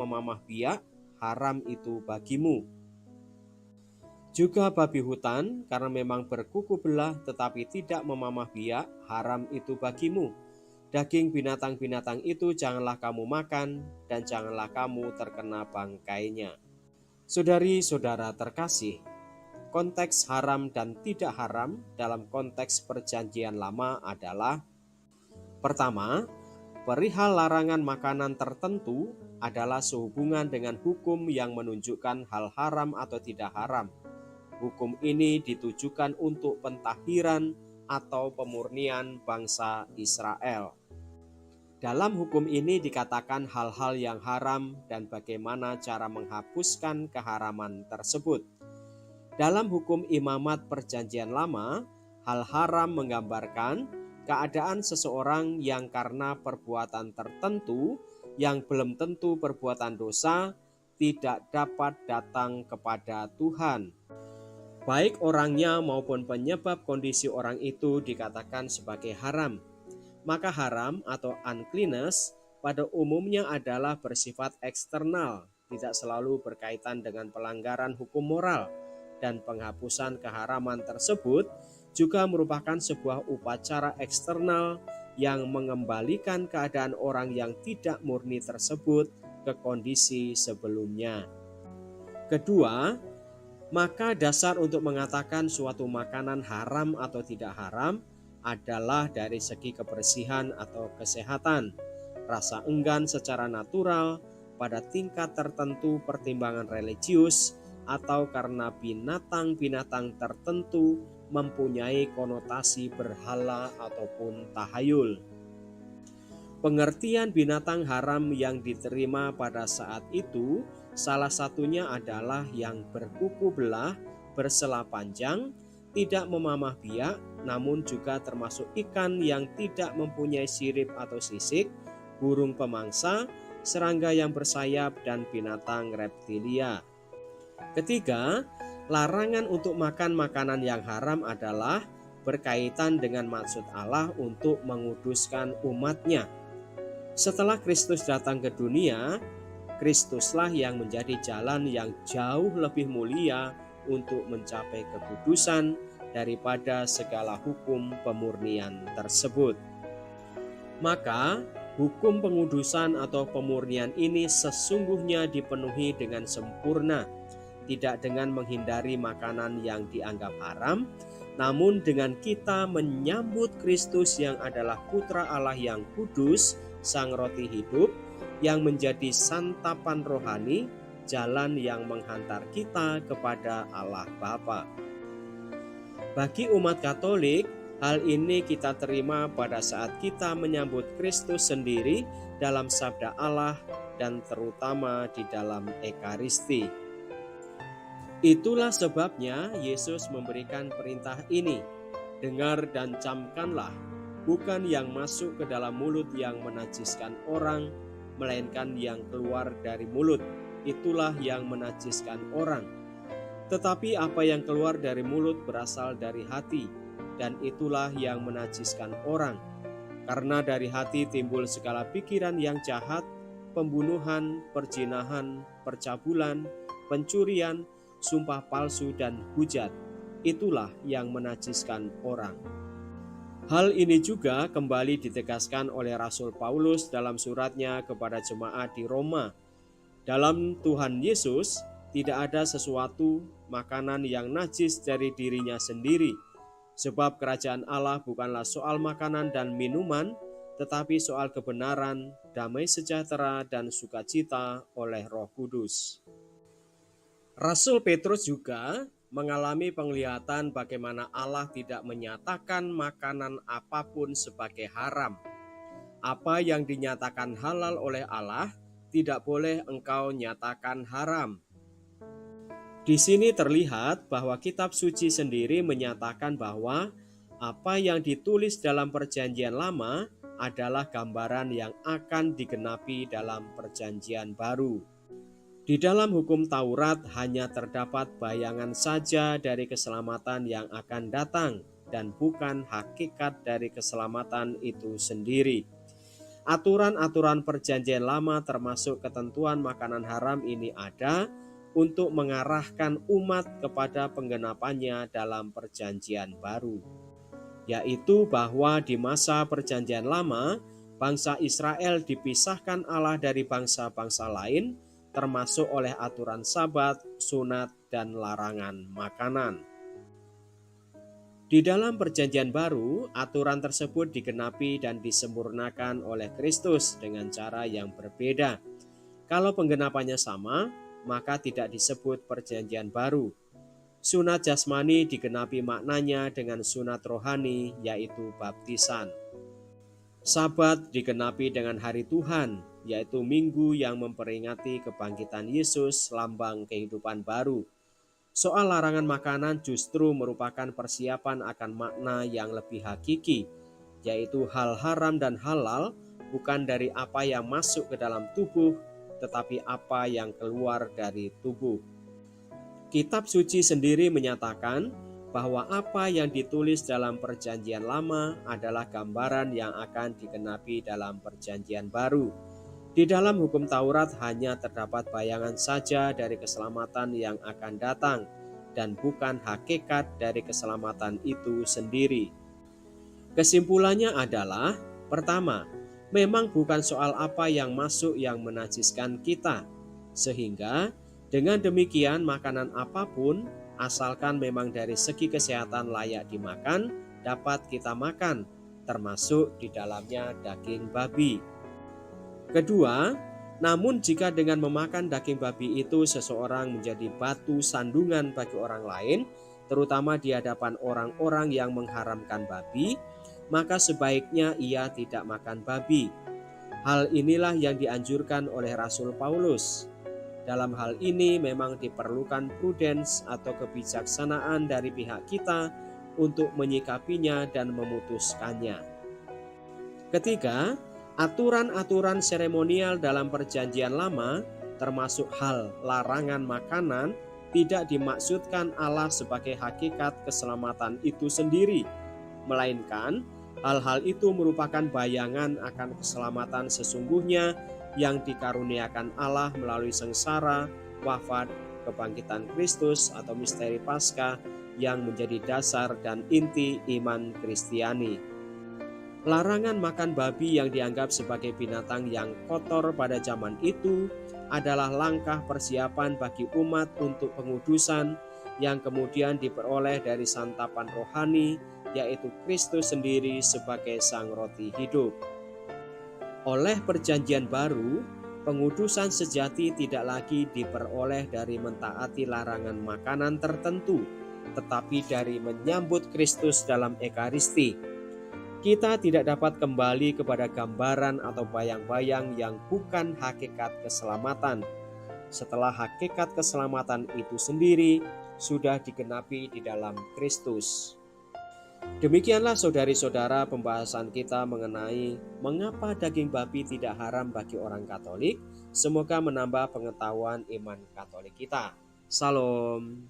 memamah biak, haram itu bagimu. Juga babi hutan, karena memang berkuku belah tetapi tidak memamah biak, haram itu bagimu. Daging binatang-binatang itu janganlah kamu makan, dan janganlah kamu terkena bangkainya. Saudari-saudara terkasih, konteks haram dan tidak haram dalam konteks perjanjian lama adalah: pertama, perihal larangan makanan tertentu adalah sehubungan dengan hukum yang menunjukkan hal haram atau tidak haram. Hukum ini ditujukan untuk pentahiran atau pemurnian bangsa Israel. Dalam hukum ini dikatakan hal-hal yang haram dan bagaimana cara menghapuskan keharaman tersebut. Dalam hukum imamat perjanjian lama, hal haram menggambarkan keadaan seseorang yang karena perbuatan tertentu yang belum tentu perbuatan dosa tidak dapat datang kepada Tuhan. Baik orangnya maupun penyebab kondisi orang itu dikatakan sebagai haram. Maka haram atau uncleanness pada umumnya adalah bersifat eksternal, tidak selalu berkaitan dengan pelanggaran hukum moral, dan penghapusan keharaman tersebut juga merupakan sebuah upacara eksternal yang mengembalikan keadaan orang yang tidak murni tersebut ke kondisi sebelumnya. Kedua, maka dasar untuk mengatakan suatu makanan haram atau tidak haram adalah dari segi kebersihan atau kesehatan, rasa enggan secara natural, pada tingkat tertentu pertimbangan religius, atau karena binatang-binatang tertentu mempunyai konotasi berhala ataupun tahayul. Pengertian binatang haram yang diterima pada saat itu salah satunya adalah yang berkuku belah, bersela panjang, tidak memamah biak, namun juga termasuk ikan yang tidak mempunyai sirip atau sisik, burung pemangsa, serangga yang bersayap, dan binatang reptilia. Ketiga, larangan untuk makan makanan yang haram adalah berkaitan dengan maksud Allah untuk menguduskan umatnya. Setelah Kristus datang ke dunia, Kristuslah yang menjadi jalan yang jauh lebih mulia untuk mencapai kekudusan daripada segala hukum pemurnian tersebut. Maka, hukum pengudusan atau pemurnian ini sesungguhnya dipenuhi dengan sempurna, tidak dengan menghindari makanan yang dianggap haram, namun dengan kita menyambut Kristus yang adalah Putra Allah yang kudus, Sang Roti hidup, yang menjadi santapan rohani, jalan yang menghantar kita kepada Allah Bapa. Bagi umat Katolik, hal ini kita terima pada saat kita menyambut Kristus sendiri dalam sabda Allah dan terutama di dalam Ekaristi. Itulah sebabnya Yesus memberikan perintah ini: dengar dan camkanlah, bukan yang masuk ke dalam mulut yang menajiskan orang, melainkan yang keluar dari mulut, itulah yang menajiskan orang. Tetapi apa yang keluar dari mulut berasal dari hati, dan itulah yang menajiskan orang. Karena dari hati timbul segala pikiran yang jahat, pembunuhan, perzinahan, percabulan, pencurian, sumpah palsu, dan hujat. Itulah yang menajiskan orang. Hal ini juga kembali ditegaskan oleh Rasul Paulus dalam suratnya kepada jemaat di Roma. Dalam Tuhan Yesus tidak ada sesuatu makanan yang najis dari dirinya sendiri, sebab kerajaan Allah bukanlah soal makanan dan minuman, tetapi soal kebenaran, damai sejahtera, dan sukacita oleh Roh Kudus. Rasul Petrus juga mengalami penglihatan bagaimana Allah tidak menyatakan makanan apapun sebagai haram. Apa yang dinyatakan halal oleh Allah tidak boleh engkau nyatakan haram. Di sini terlihat bahwa kitab suci sendiri menyatakan bahwa apa yang ditulis dalam perjanjian lama adalah gambaran yang akan digenapi dalam perjanjian baru. Di dalam hukum Taurat hanya terdapat bayangan saja dari keselamatan yang akan datang dan bukan hakikat dari keselamatan itu sendiri. Aturan-aturan perjanjian lama termasuk ketentuan makanan haram ini ada untuk mengarahkan umat kepada penggenapannya dalam perjanjian baru, yaitu bahwa di masa perjanjian lama, bangsa Israel dipisahkan Allah dari bangsa-bangsa lain, termasuk oleh aturan Sabat, sunat, dan larangan makanan. Di dalam perjanjian baru, aturan tersebut digenapi dan disempurnakan oleh Kristus dengan cara yang berbeda. Kalau penggenapannya sama, maka tidak disebut perjanjian baru. Sunat jasmani digenapi maknanya dengan sunat rohani, yaitu baptisan. Sabat digenapi dengan hari Tuhan, yaitu minggu yang memperingati kebangkitan Yesus, lambang kehidupan baru. Soal larangan makanan justru merupakan persiapan akan makna yang lebih hakiki, yaitu hal haram dan halal bukan dari apa yang masuk ke dalam tubuh, tetapi apa yang keluar dari tubuh. Kitab suci sendiri menyatakan bahwa apa yang ditulis dalam perjanjian lama adalah gambaran yang akan digenapi dalam perjanjian baru. Di dalam hukum Taurat hanya terdapat bayangan saja dari keselamatan yang akan datang dan bukan hakikat dari keselamatan itu sendiri. Kesimpulannya adalah, pertama, memang bukan soal apa yang masuk yang menajiskan kita, sehingga dengan demikian makanan apapun, asalkan memang dari segi kesehatan layak dimakan, dapat kita makan, termasuk di dalamnya daging babi. Kedua, namun jika dengan memakan daging babi itu seseorang menjadi batu sandungan bagi orang lain, terutama di hadapan orang-orang yang mengharamkan babi, maka sebaiknya ia tidak makan babi. Hal inilah yang dianjurkan oleh Rasul Paulus. Dalam hal ini memang diperlukan prudens atau kebijaksanaan dari pihak kita untuk menyikapinya dan memutuskannya. Ketiga, aturan-aturan seremonial dalam perjanjian lama, termasuk hal larangan makanan, tidak dimaksudkan Allah sebagai hakikat keselamatan itu sendiri, melainkan hal-hal itu merupakan bayangan akan keselamatan sesungguhnya yang dikaruniakan Allah melalui sengsara, wafat, kebangkitan Kristus atau misteri Paskah yang menjadi dasar dan inti iman Kristiani. Larangan makan babi yang dianggap sebagai binatang yang kotor pada zaman itu adalah langkah persiapan bagi umat untuk pengudusan yang kemudian diperoleh dari santapan rohani, yaitu Kristus sendiri sebagai sang roti hidup. Oleh perjanjian baru, pengudusan sejati tidak lagi diperoleh dari mentaati larangan makanan tertentu, tetapi dari menyambut Kristus dalam Ekaristi. Kita tidak dapat kembali kepada gambaran atau bayang-bayang yang bukan hakikat keselamatan, setelah hakikat keselamatan itu sendiri sudah digenapi di dalam Kristus. Demikianlah saudari-saudara pembahasan kita mengenai mengapa daging babi tidak haram bagi orang Katolik. Semoga menambah pengetahuan iman Katolik kita. Salam.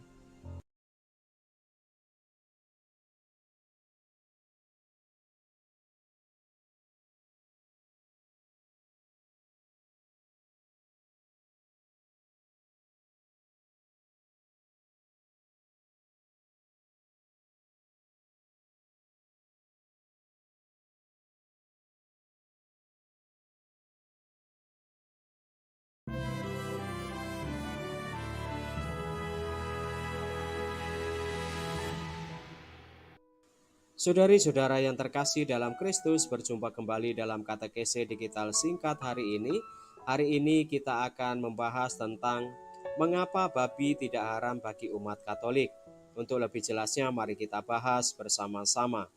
Saudari-saudara yang terkasih dalam Kristus, berjumpa kembali dalam katekese digital singkat hari ini. Hari ini kita akan membahas tentang mengapa babi tidak haram bagi umat Katolik. Untuk lebih jelasnya mari kita bahas bersama-sama.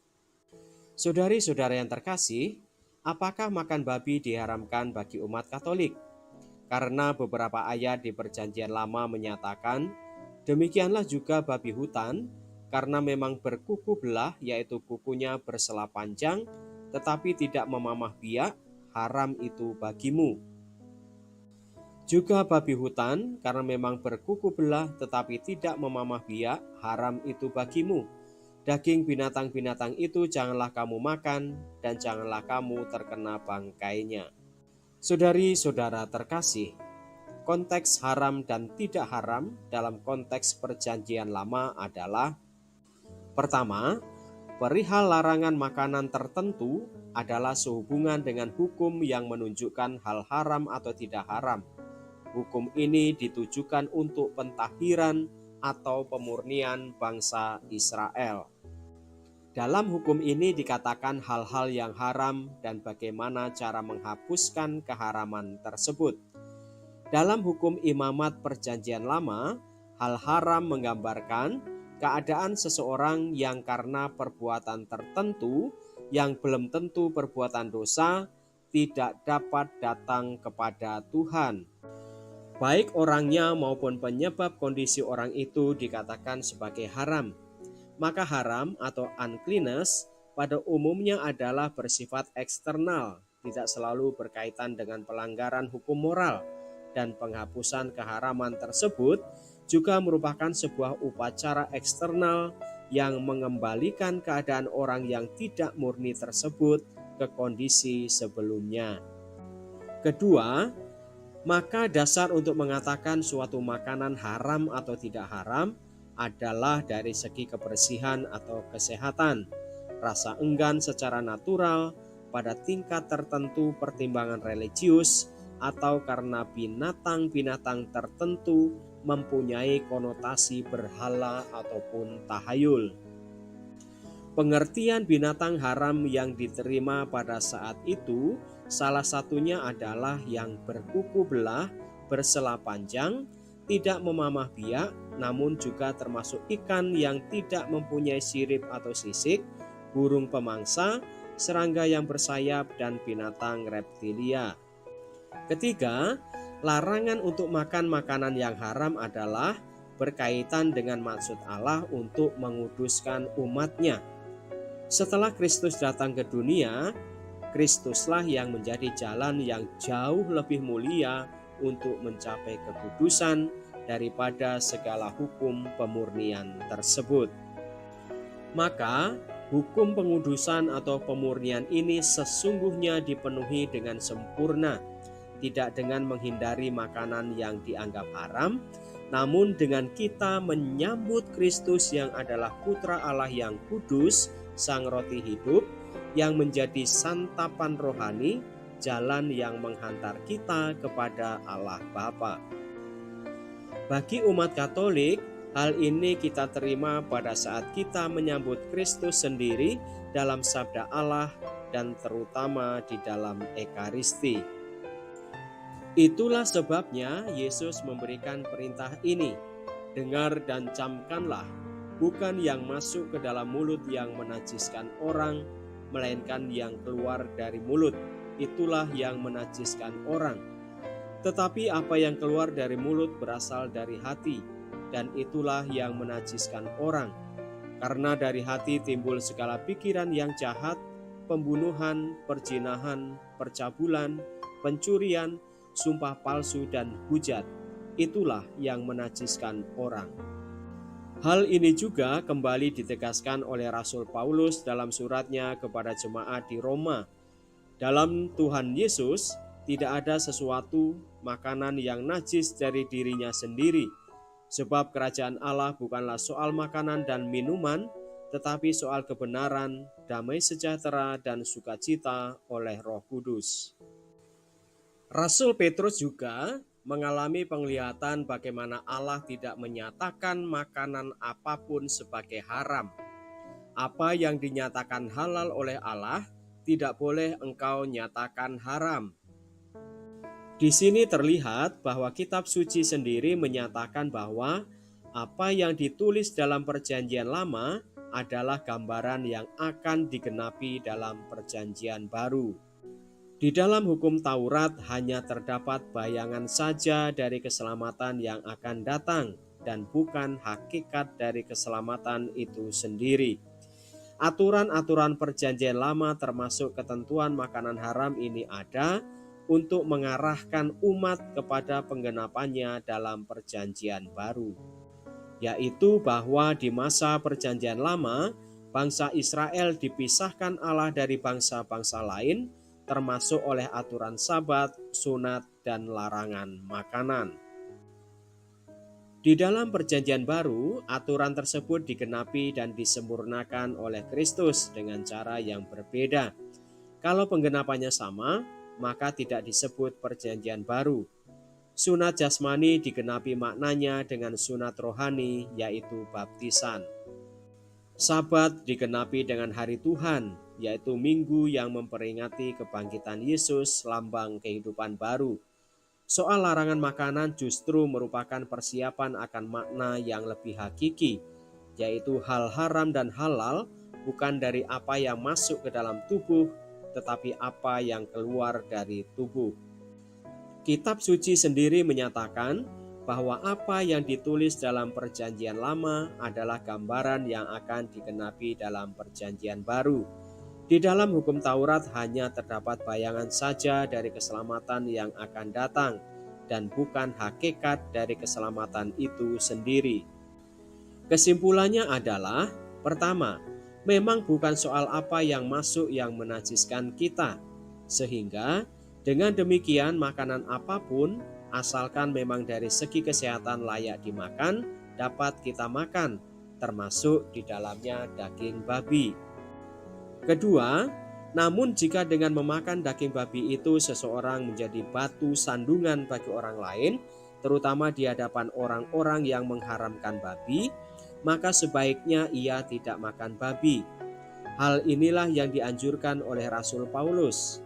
Saudari-saudara yang terkasih, apakah makan babi diharamkan bagi umat Katolik? Karena beberapa ayat di Perjanjian Lama menyatakan, demikianlah juga babi hutan, karena memang berkuku belah, yaitu kukunya bersela panjang, tetapi tidak memamah biak, haram itu bagimu. Juga babi hutan, karena memang berkuku belah, tetapi tidak memamah biak, haram itu bagimu. Daging binatang-binatang itu janganlah kamu makan, dan janganlah kamu terkena bangkainya. Saudari-saudara terkasih, konteks haram dan tidak haram dalam konteks perjanjian lama adalah: pertama, perihal larangan makanan tertentu adalah sehubungan dengan hukum yang menunjukkan hal haram atau tidak haram. Hukum ini ditujukan untuk pentahiran atau pemurnian bangsa Israel. Dalam hukum ini dikatakan hal-hal yang haram dan bagaimana cara menghapuskan keharaman tersebut. Dalam hukum imamat perjanjian lama, hal haram menggambarkan keadaan seseorang yang karena perbuatan tertentu yang belum tentu perbuatan dosa tidak dapat datang kepada Tuhan. Baik orangnya maupun penyebab kondisi orang itu dikatakan sebagai haram. Maka haram atau uncleanness pada umumnya adalah bersifat eksternal, tidak selalu berkaitan dengan pelanggaran hukum moral, dan penghapusan keharaman tersebut juga merupakan sebuah upacara eksternal yang mengembalikan keadaan orang yang tidak murni tersebut ke kondisi sebelumnya. Kedua, maka dasar untuk mengatakan suatu makanan haram atau tidak haram adalah dari segi kebersihan atau kesehatan, rasa enggan secara natural, pada tingkat tertentu pertimbangan religius, atau karena binatang-binatang tertentu mempunyai konotasi berhala ataupun tahayul. Pengertian binatang haram yang diterima pada saat itu salah satunya adalah yang berkuku belah, bersela panjang, tidak memamah biak, namun juga termasuk ikan yang tidak mempunyai sirip atau sisik, burung pemangsa, serangga yang bersayap, dan binatang reptilia. Ketiga, larangan untuk makan makanan yang haram adalah berkaitan dengan maksud Allah untuk menguduskan umatnya. Setelah Kristus datang ke dunia, Kristuslah yang menjadi jalan yang jauh lebih mulia untuk mencapai kekudusan daripada segala hukum pemurnian tersebut. Maka, hukum pengudusan atau pemurnian ini sesungguhnya dipenuhi dengan sempurna, tidak dengan menghindari makanan yang dianggap haram, namun dengan kita menyambut Kristus yang adalah Putra Allah yang kudus, Sang Roti hidup, yang menjadi santapan rohani, jalan yang menghantar kita kepada Allah Bapa. Bagi umat Katolik, hal ini kita terima pada saat kita menyambut Kristus sendiri dalam sabda Allah dan terutama di dalam Ekaristi. Itulah sebabnya Yesus memberikan perintah ini: dengar dan camkanlah, bukan yang masuk ke dalam mulut yang menajiskan orang, melainkan yang keluar dari mulut, itulah yang menajiskan orang. Tetapi apa yang keluar dari mulut berasal dari hati, dan itulah yang menajiskan orang. Karena dari hati timbul segala pikiran yang jahat, pembunuhan, perzinahan, percabulan, pencurian, sumpah palsu, dan hujat. Itulah yang menajiskan orang. Hal ini juga kembali ditegaskan oleh Rasul Paulus dalam suratnya kepada jemaat di Roma. Dalam Tuhan Yesus tidak ada sesuatu makanan yang najis dari dirinya sendiri, sebab kerajaan Allah bukanlah soal makanan dan minuman, tetapi soal kebenaran, damai sejahtera, dan sukacita oleh Roh Kudus. Rasul Petrus juga mengalami penglihatan bagaimana Allah tidak menyatakan makanan apapun sebagai haram. Apa yang dinyatakan halal oleh Allah tidak boleh engkau nyatakan haram. Di sini terlihat bahwa kitab suci sendiri menyatakan bahwa apa yang ditulis dalam perjanjian lama adalah gambaran yang akan digenapi dalam perjanjian baru. Di dalam hukum Taurat hanya terdapat bayangan saja dari keselamatan yang akan datang dan bukan hakikat dari keselamatan itu sendiri. Aturan-aturan perjanjian lama termasuk ketentuan makanan haram ini ada untuk mengarahkan umat kepada penggenapannya dalam perjanjian baru, yaitu bahwa di masa perjanjian lama Bangsa Israel dipisahkan Allah dari bangsa-bangsa lain, termasuk oleh aturan Sabat, sunat, dan larangan makanan. Di dalam Perjanjian Baru, aturan tersebut digenapi dan disempurnakan oleh Kristus dengan cara yang berbeda. Kalau penggenapannya sama, maka tidak disebut Perjanjian Baru. Sunat jasmani digenapi maknanya dengan sunat rohani, yaitu baptisan. Sabat digenapi dengan hari Tuhan, yaitu minggu yang memperingati kebangkitan Yesus, lambang kehidupan baru. Soal larangan makanan justru merupakan persiapan akan makna yang lebih hakiki, yaitu hal haram dan halal bukan dari apa yang masuk ke dalam tubuh, tetapi apa yang keluar dari tubuh. Kitab suci sendiri menyatakan bahwa apa yang ditulis dalam Perjanjian Lama adalah gambaran yang akan digenapi dalam Perjanjian Baru. Di dalam hukum Taurat hanya terdapat bayangan saja dari keselamatan yang akan datang dan bukan hakikat dari keselamatan itu sendiri. Kesimpulannya adalah, pertama, memang bukan soal apa yang masuk yang menajiskan kita, sehingga dengan demikian makanan apapun, asalkan memang dari segi kesehatan layak dimakan, dapat kita makan, termasuk di dalamnya daging babi. Kedua, namun jika dengan memakan daging babi itu seseorang menjadi batu sandungan bagi orang lain, terutama di hadapan orang-orang yang mengharamkan babi, maka sebaiknya ia tidak makan babi. Hal inilah yang dianjurkan oleh Rasul Paulus.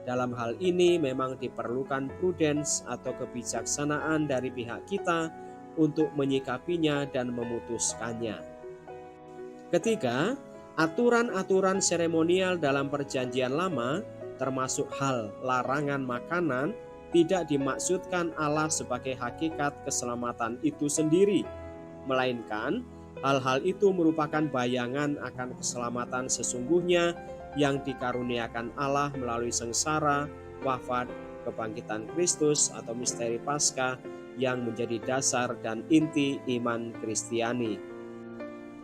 Dalam hal ini memang diperlukan prudens atau kebijaksanaan dari pihak kita untuk menyikapinya dan memutuskannya. Ketiga, aturan-aturan seremonial dalam Perjanjian Lama, termasuk hal larangan makanan, tidak dimaksudkan Allah sebagai hakikat keselamatan itu sendiri, melainkan hal-hal itu merupakan bayangan akan keselamatan sesungguhnya yang dikaruniakan Allah melalui sengsara, wafat, kebangkitan Kristus atau misteri Paskah yang menjadi dasar dan inti iman Kristiani.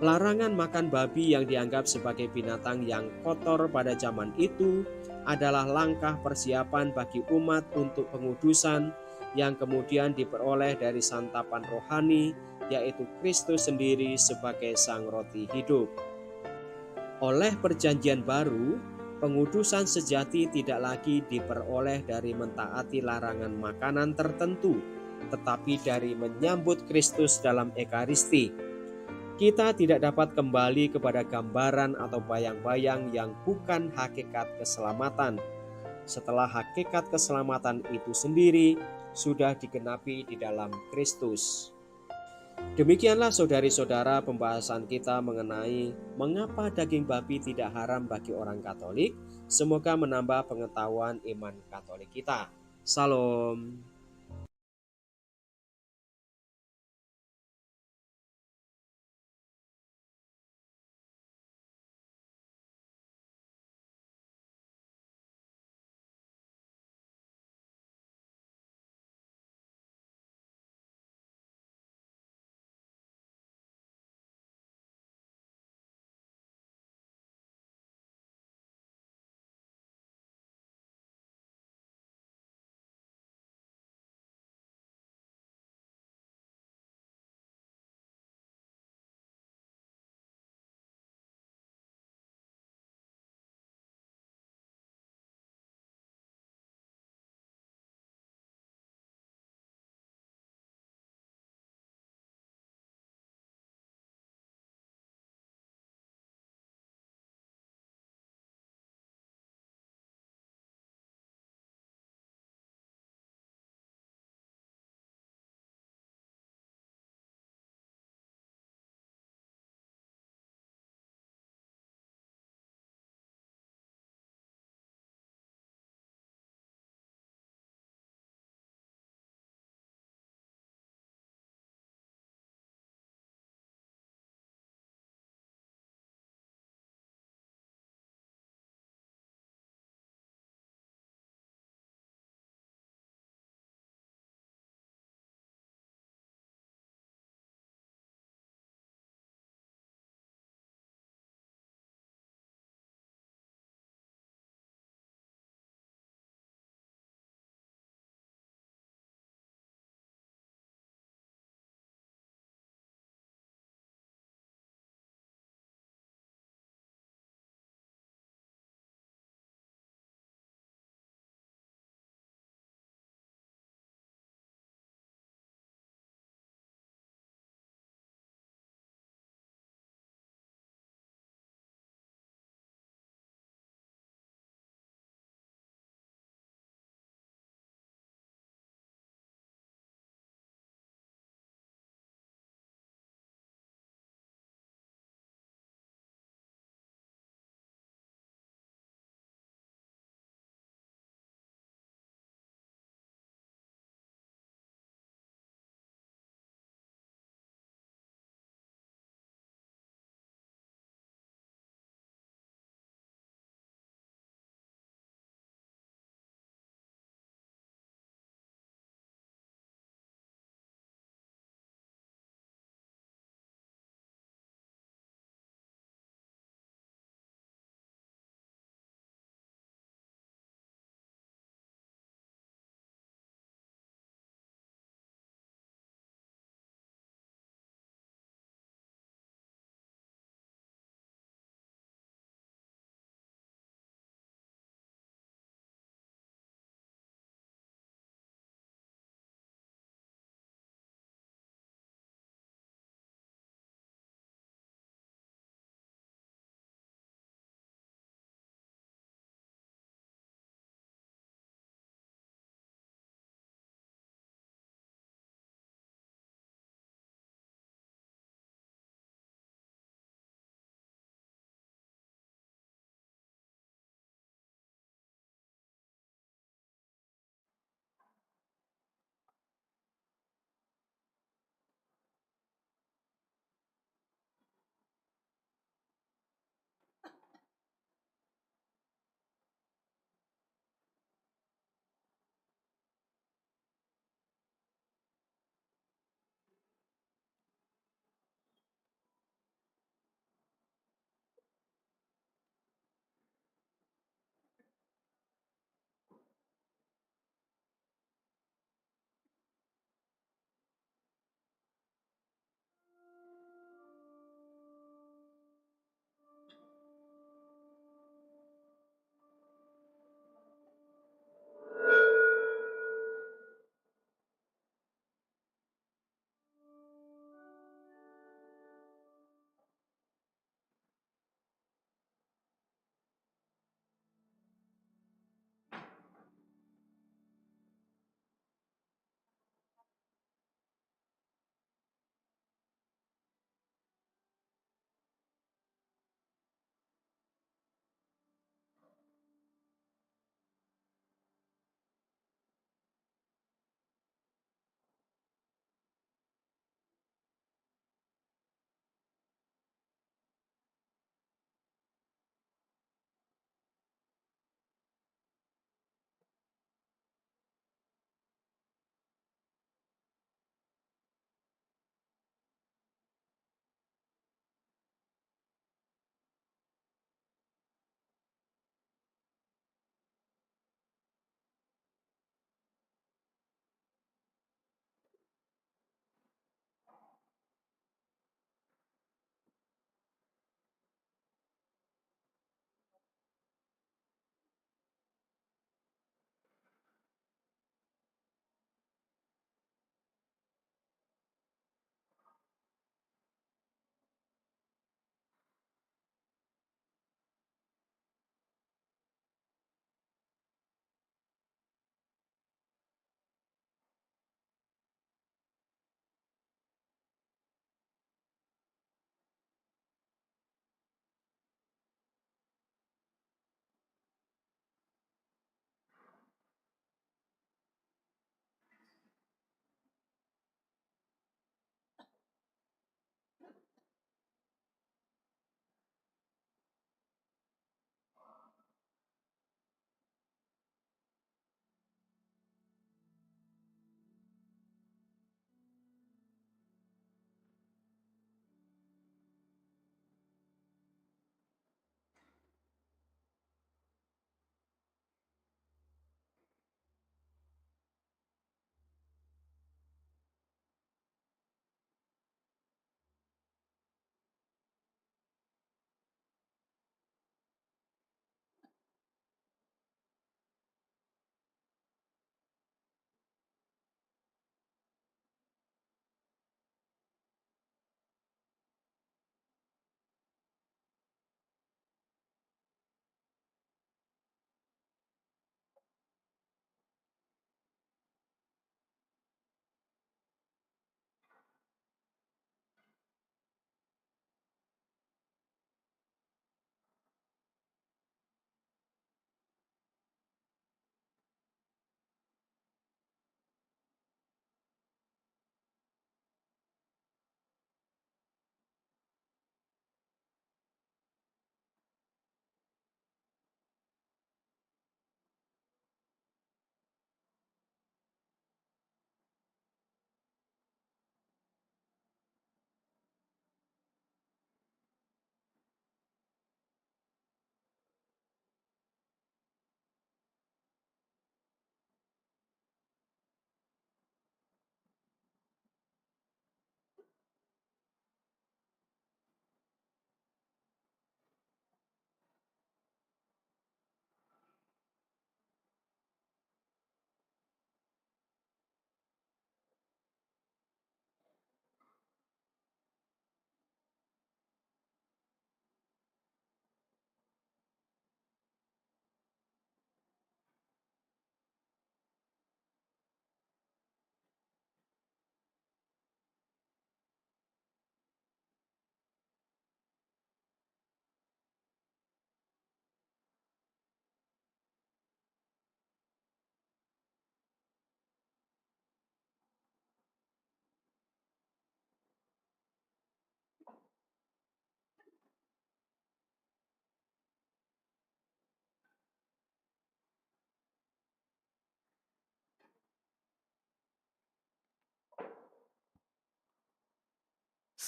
Larangan makan babi yang dianggap sebagai binatang yang kotor pada zaman itu adalah langkah persiapan bagi umat untuk pengudusan yang kemudian diperoleh dari santapan rohani, yaitu Kristus sendiri sebagai sang roti hidup. Oleh Perjanjian Baru, pengudusan sejati tidak lagi diperoleh dari mentaati larangan makanan tertentu, tetapi dari menyambut Kristus dalam Ekaristi. Kita tidak dapat kembali kepada gambaran atau bayang-bayang yang bukan hakikat keselamatan, setelah hakikat keselamatan itu sendiri sudah digenapi di dalam Kristus. Demikianlah saudari-saudara pembahasan kita mengenai mengapa daging babi tidak haram bagi orang Katolik. Semoga menambah pengetahuan iman Katolik kita. Salam.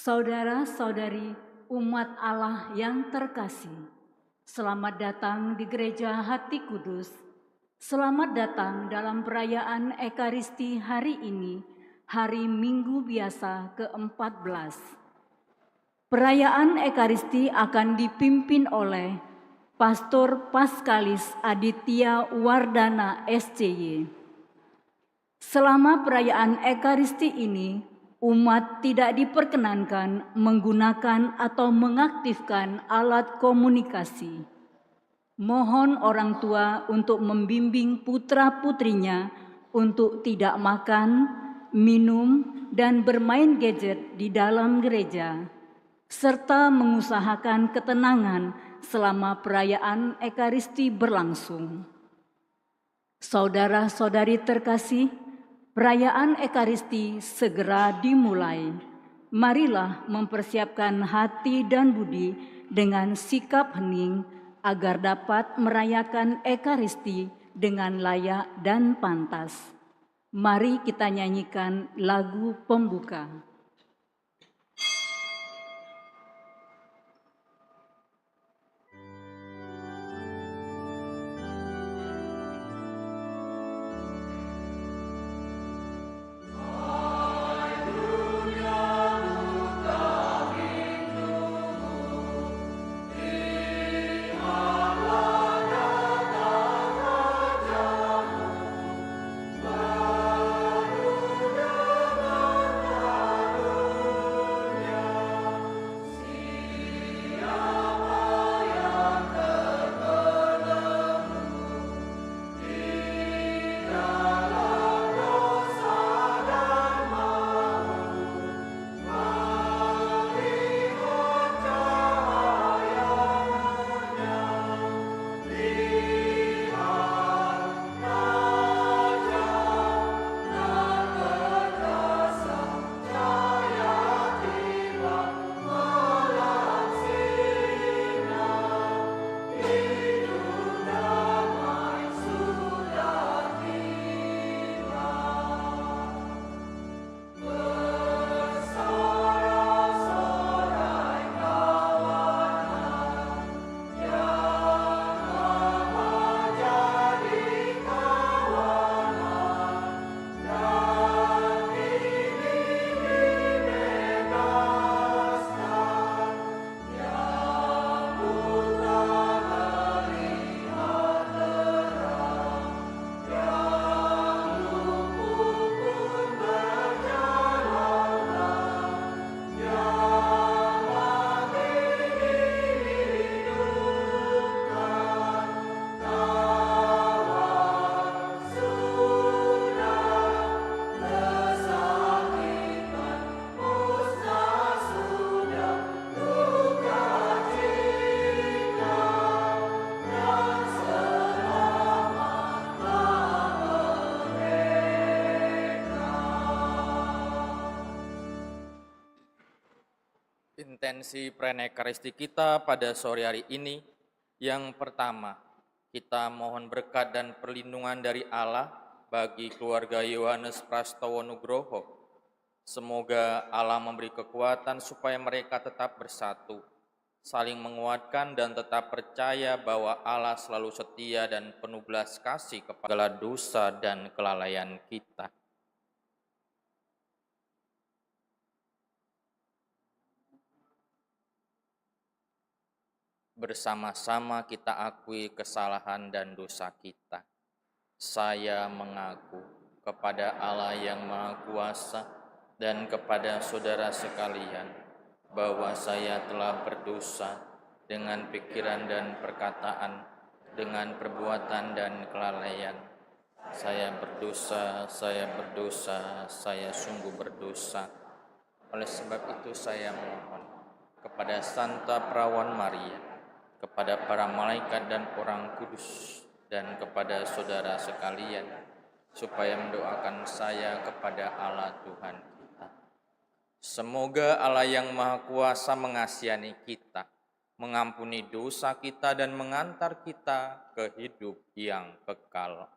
Saudara-saudari umat Allah yang terkasih, selamat datang di Gereja Hati Kudus. Selamat datang dalam perayaan Ekaristi hari ini, hari Minggu Biasa ke-14. Perayaan Ekaristi akan dipimpin oleh Pastor Paskalis Aditya Wardana SCY. Selama perayaan Ekaristi ini, umat tidak diperkenankan menggunakan atau mengaktifkan alat komunikasi. Mohon orang tua untuk membimbing putra-putrinya untuk tidak makan, minum, dan bermain gadget di dalam gereja, serta mengusahakan ketenangan selama perayaan Ekaristi berlangsung. Saudara-saudari terkasih, perayaan Ekaristi segera dimulai. Marilah mempersiapkan hati dan budi dengan sikap hening agar dapat merayakan Ekaristi dengan layak dan pantas. Mari kita nyanyikan lagu pembuka. Intensi perayaan Ekaristi kita pada sore hari ini, yang pertama, kita mohon berkat dan perlindungan dari Allah bagi keluarga Yohanes Prastowo Nugroho. Semoga Allah memberi kekuatan supaya mereka tetap bersatu, saling menguatkan dan tetap percaya bahwa Allah selalu setia dan penuh belas kasih kepada segala dosa dan kelalaian kita. Bersama-sama kita akui kesalahan dan dosa kita. Saya mengaku kepada Allah yang Maha Kuasa dan kepada saudara sekalian bahwa saya telah berdosa dengan pikiran dan perkataan, dengan perbuatan dan kelalaian. Saya berdosa, saya sungguh berdosa. Oleh sebab itu saya mohon kepada Santa Perawan Maria, kepada para malaikat dan orang kudus, dan kepada saudara sekalian, supaya mendoakan saya kepada Allah Tuhan kita. Semoga Allah yang Maha Kuasa mengasihani kita, mengampuni dosa kita, dan mengantar kita ke hidup yang kekal.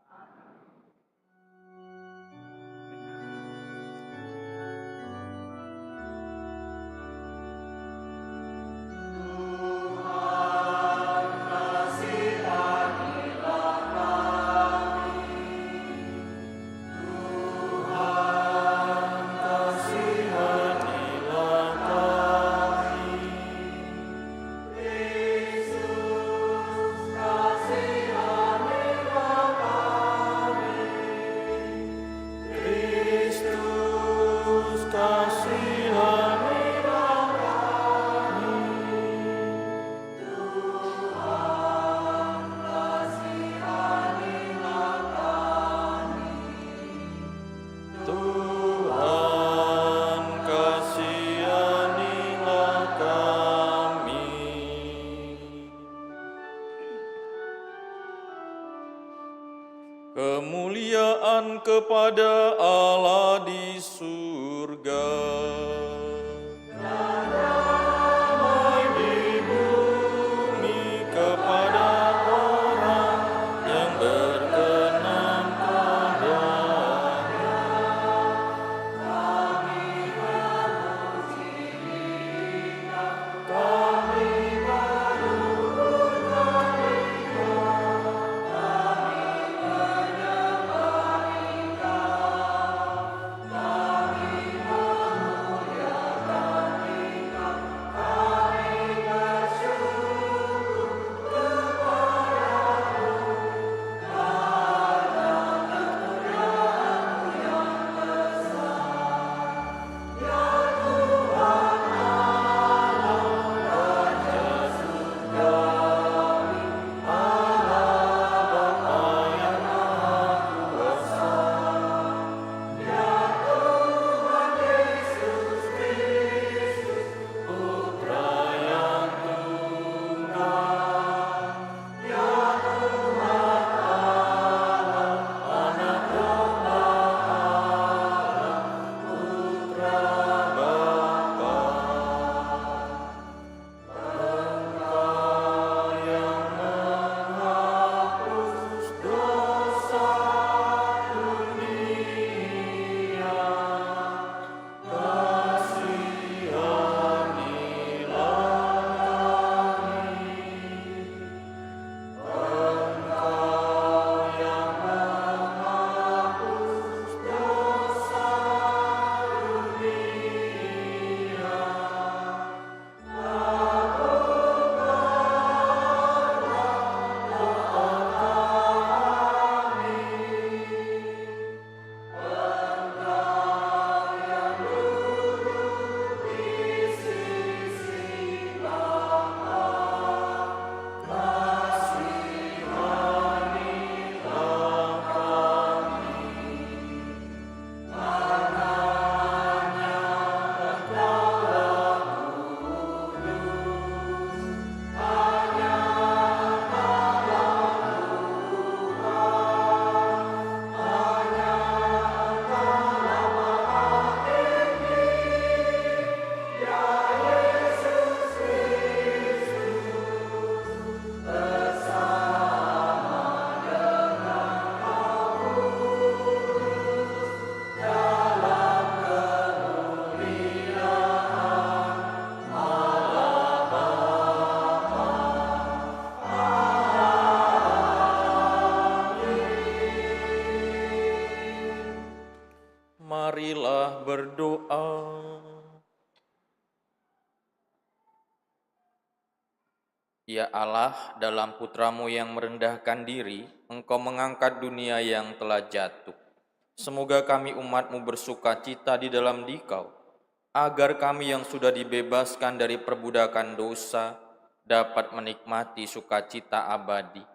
kepada Allah di surga. Damai di bumi kepada orang yang berkenan padanya. Kami memuji Dia, kami menyebut nama-Nya, kami menyembah Engkau, kami memuliakan Engkau, kami bersyukur kepadamu, karena kemuliaan-Mu yang besar. Ya Tuhan Allah, Raja surga, Allah Bapa yang Maha Kuasa. Ya Tuhan Yesus Kristus, Putra yang tunggal. Ya Tuhan Allah, Anak domba Allah, Putra Bapa. Engkau yang menghapus dosa dunia, kasihanilah kami. Engkau yang menghapus dosa dunia, marilah berdoa. Ya Allah, dalam Putra-Mu yang merendahkan diri, Engkau mengangkat dunia yang telah jatuh. Semoga kami umat-Mu bersuka cita di dalam Dikau, agar kami yang sudah dibebaskan dari perbudakan dosa dapat menikmati sukacita abadi.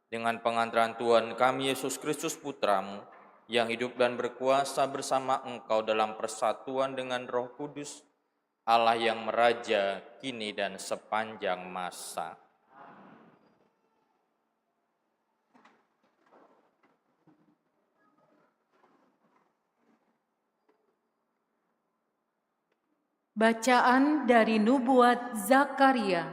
Dengan pengantaran Tuhan kami Yesus Kristus Putra-Mu, yang hidup dan berkuasa bersama Engkau dalam persatuan dengan Roh Kudus, Allah yang meraja kini dan sepanjang masa. Bacaan dari Nubuat Zakaria.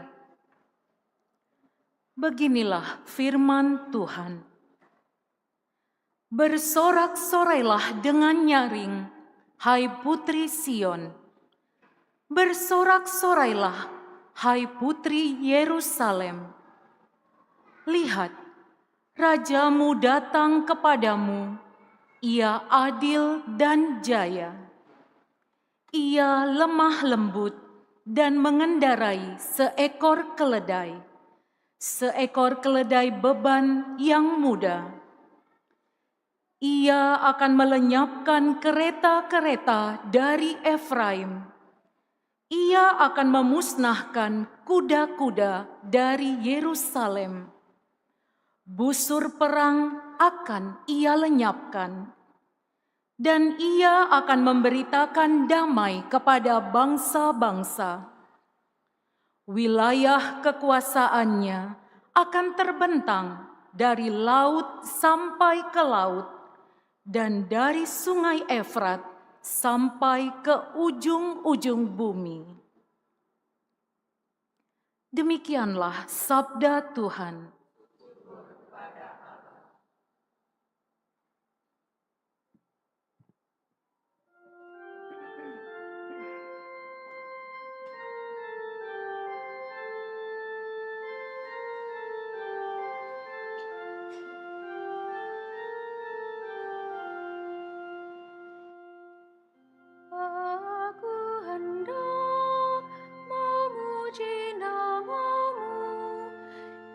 Beginilah firman Tuhan. Bersorak-sorailah dengan nyaring, hai putri Sion. Bersorak-sorailah, hai putri Yerusalem. Lihat, Rajamu datang kepadamu, ia adil dan jaya. Ia lemah lembut dan mengendarai seekor keledai beban yang muda. Ia akan melenyapkan kereta-kereta dari Efraim. Ia akan memusnahkan kuda-kuda dari Yerusalem. Busur perang akan ia lenyapkan. Dan ia akan memberitakan damai kepada bangsa-bangsa. Wilayah kekuasaannya akan terbentang dari laut sampai ke laut, dan dari sungai Efrat sampai ke ujung-ujung bumi. Demikianlah sabda Tuhan. Aku hendak memuji nama-Mu,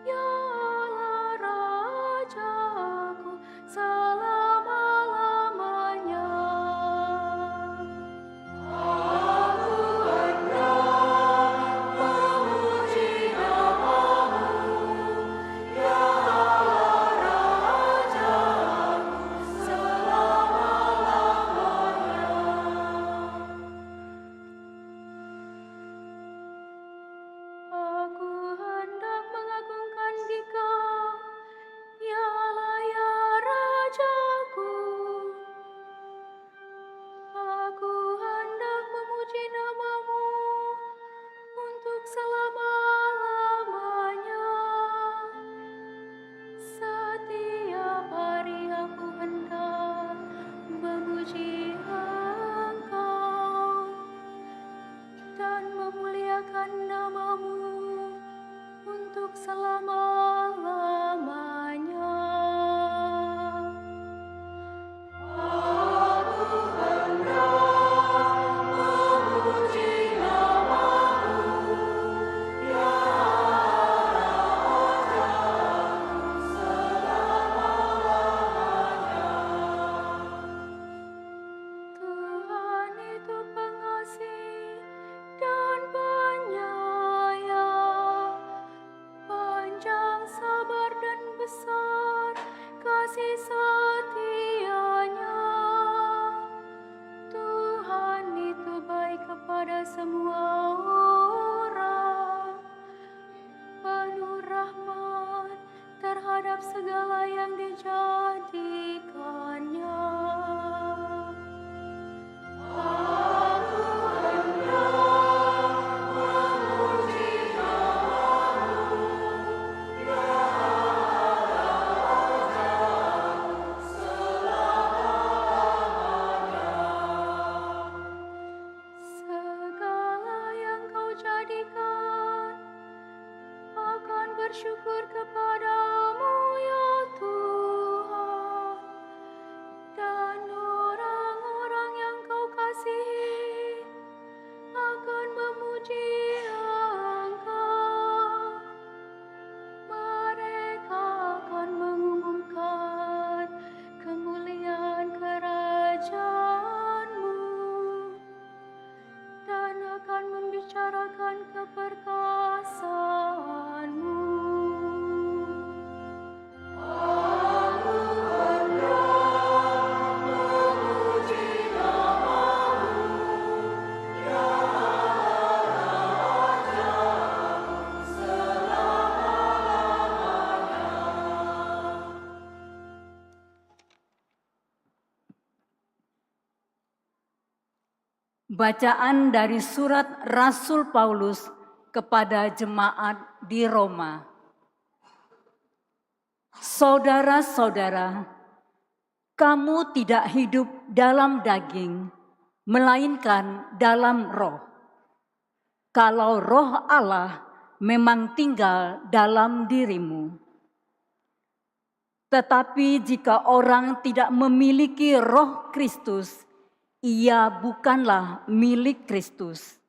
ya Allah Rajaku, selama-lamanya. Aku hendak memuji nama-Mu, ya Allah Rajaku, selama-lamanya. Aku hendak mengagungkan Dikau, ya Allah, ya Rajaku. Aku hendak memuji nama-Mu untuk selama-lamanya. Setiap hari aku hendak memuji Engkau dan memuliakan nama-Mu untuk selama-lamanya. Aku hendak memuji nama-Mu, ya Rajaku, selama-lamanya. Tuhan itu pengasih dan penyayang, panjang sabar dan besar kasih setia-Nya. Tuhan itu baik kepada semua orang, penuh rahmat terhadap segala yang dijadikannya. Aku hendak memuji nama-Mu, ya Rajaku, selama-lamanya. Segala yang Kau jadikan akan bersyukur kepadamu, ya Tuhan. Dan orang-orang yang Kau kasihi akan memuji Engkau. Mereka akan mengumumkan kemuliaan kerajaan-Mu dan akan membicarakan keperkasaan-Mu. Aku hendak memuji nama-Mu, ya Rajaku, selama-lamanya. Bacaan dari surat Rasul Paulus kepada jemaat di Roma. Saudara-saudara, kamu tidak hidup dalam daging, melainkan dalam roh. Kalau roh Allah memang tinggal dalam dirimu. Tetapi jika orang tidak memiliki roh Kristus, ia bukanlah milik Kristus.